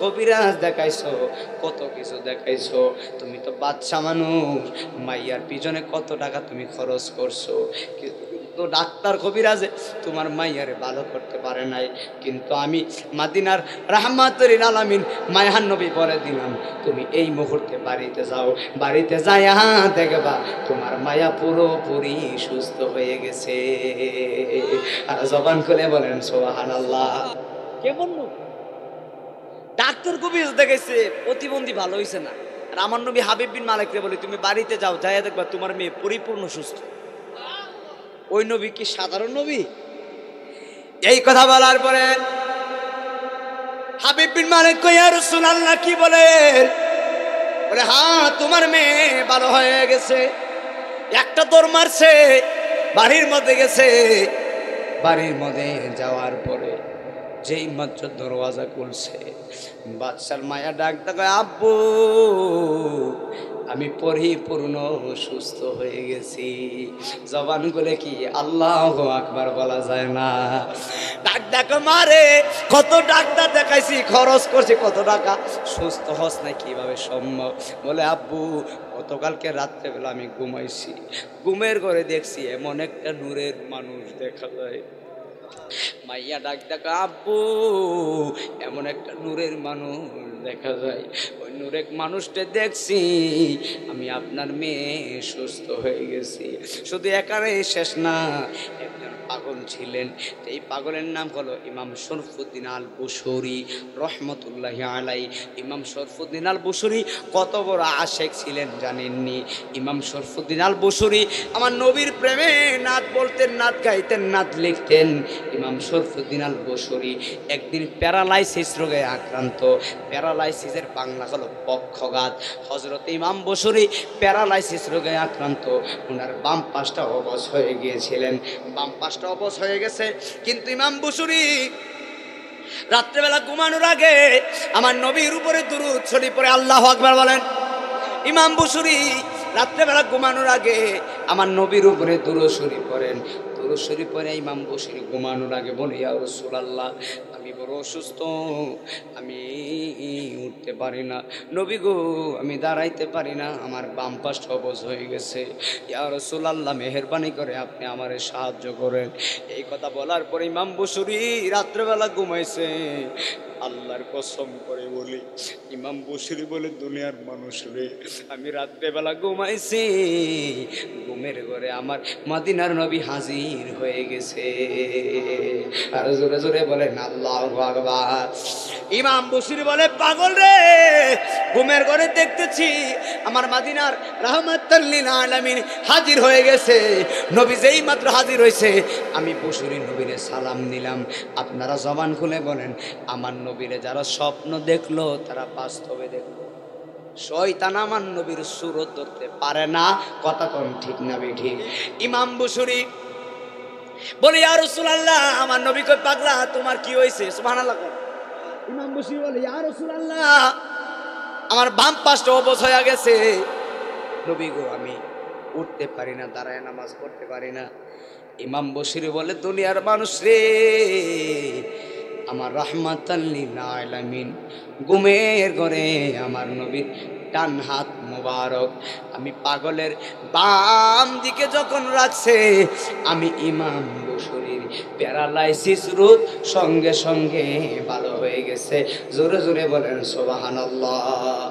কবিরাজ দেখাইছো, কত কিছু দেখাইছো, তুমি তো বাচ্চা মানুষ, মাইয়ার পিছনে কত টাকা তুমি খরচ করছো, তো ডাক্তার কবিরাজে তোমার মাইয়ারে ভালো করতে পারে নাই। কিন্তু আমি মাদিনার রাহমাতুল লিল আলামিন মায়ার নবী বলে দিলাম তুমি এই মুহূর্তে বাড়িতে যাও, বাড়িতে যাইয়া দেখবা তোমার মায়া পুরোপুরি সুস্থ হয়ে গেছে। আর জবান খুলে বলেন সুবহানাল্লাহ। কেমন ডাক্তার কবিরাজ দেখাইছে প্রতিবন্ধী ভালো হইছে না, আর আমার নবী হাবিব বিন মালিকরে বলে তুমি বাড়িতে যাও, যাইয়া দেখবা তোমার মেয়ে পরিপূর্ণ সুস্থ। ওই নবী কি সাধারণ নবী? এই কথা বলার পরে হাবিব বিন মালিক কই, ইয়া রাসূলুল্লাহ কি বলেন? বলে, হ্যাঁ তোমার মেয়ে ভালো হয়ে গেছে, একটা দৌড় মারছে, বাড়ির মধ্যে গেছে। বাড়ির মধ্যে যাওয়ার পরে যেই মাত্র দরওয়াজা খুলছে, বাদশার মায়া ডাক দেয়, আব্বু আমি পরিপূর্ণ সুস্থ হয়ে গেছি। জবান বলে কি আল্লাহু আকবার বলা যায় না? ডাক দেখো মারে, কত ডাক্তার দেখাইছি, খরচ করছি কত টাকা, সুস্থ হস না কিভাবে সম্ভব? বলে, আব্বু গতকালকে রাত্রেবেলা আমি ঘুমাইছি, ঘুমের ঘরে দেখছি এমন একটা নূরের মানুষ দেখা যায়। মাইয়া ডাক ডাক, আব্বু এমন একটা নূরের মানুষ দেখা যায়, ওই নূরের মানুষটা দেখছি, আমি আপনার মেয়ে সুস্থ হয়ে গেছি। শুধু একারে শেষ না, একজন পাগল ছিলেন, এই পাগলের নাম হলো ইমাম শরফুদ্দিন আল বুসরি রহমতুল্লাহি আলাই। ইমাম শরফুদ্দিন আল বুসরি কত বড় আশেক ছিলেন জানেননি? ইমাম শরফুদ্দিন আল বুসরি আমার নবীর প্রেমে নাত বলতেন, নাত গাইতেন, নাত লিখতেন। ইমাম শরফুদ্দিন আল বুসরি একদিন প্যারালাইসিস রোগে আক্রান্ত। প্যারালাইসিসের বাংলা হলো পক্ষঘাত। হযরত ইমাম বুসরি প্যারালাইসিস রোগে আক্রান্ত, ওনার বাম পাশটা অবশ হয়ে গিয়েছিলেন, বাম পাশটা অবশ হয়ে গেছে। কিন্তু ইমাম বুসরি রাত্রেবেলা ঘুমানোর আগে আমার নবীর উপরে দুরূদ শরীফ পড়ে আল্লাহু আকবার বলেন। ইমাম বুসরি রাত্রেবেলা ঘুমানোর আগে আমার নবীর উপরে দুরূদ শরীফ পড়েন। দুরূদ শরীফ পড়ে ইমাম বুসরি ঘুমানোর আগে বলে, ইয়া রাসূলুল্লাহ আমি বড় অসুস্থ, আমি উঠতে পারি না, নবী গো আমি দাঁড়াইতে পারি না, আমার বাম পাশটা অবশ হয়ে গেছে, ইয়া রাসূলুল্লাহ মেহেরবানি করে আপনি আমারে সাহায্য করেন। এই কথা বলার পরে ইমাম বুসরি রাত্রেবেলা ঘুমাইছে। আল্লাহর কসম করে বলি, ইমাম বুসরি বলে, দুনিয়ার মানুষ রে, আমি রাত্রেবেলা ঘুমাইছি, ঘুমের ঘরে আমার মদিনার নবী হাজির হয়ে গেছে। আর জোরে জোরে বলেন আল্লাহু আকবার। ইমাম বুসরি বলে, পাগল রে, ঘুমের ঘরে দেখতেছি আমার মদিনার রাহমাতুল লিল আলামিন হাজির হয়ে গেছে। নবী যেই মাত্র হাজির হয়েছে, আমি বুসরি নবীরে সালাম দিলাম। আপনারা জবান খুলে বলেন, আমার নবীরে যারা স্বপ্ন দেখলো তারা বাস্তবে দেখলো। শয়তান আমার নবীর সুরত ধরতে পারে না। কথা কোন ঠিক না ঠিক? ইমাম বুসরি বলে, ইয়া রাসূলুল্লাহ আমার নবী কই, পাগলা তোমার কি হয়েছে? সুবহানাল্লাহ। ইমাম বুসরি বলে, ইয়া রাসূলুল্লাহ আমার বাম পাশটা অবশ হয়ে গেছে, নবী গো আমি উঠতে পারি না, দাঁড়ায় নামাজ পড়তে পারি না। ইমাম বুসরি বলে, দুনিয়ার মানুষ রে, আমার রাহমাতাল লিল আলামিন ঘুমের ঘরে আমার নবীর ডান হাত মুবারক আমি পাগলের বাম দিকে যখন রাখছে, আমি ইমাম বুসরির প্যারালাইসিস রোগ সঙ্গে সঙ্গে ভালো হয়ে গেছে। জোরে জোরে বলেন সুবহানাল্লাহ।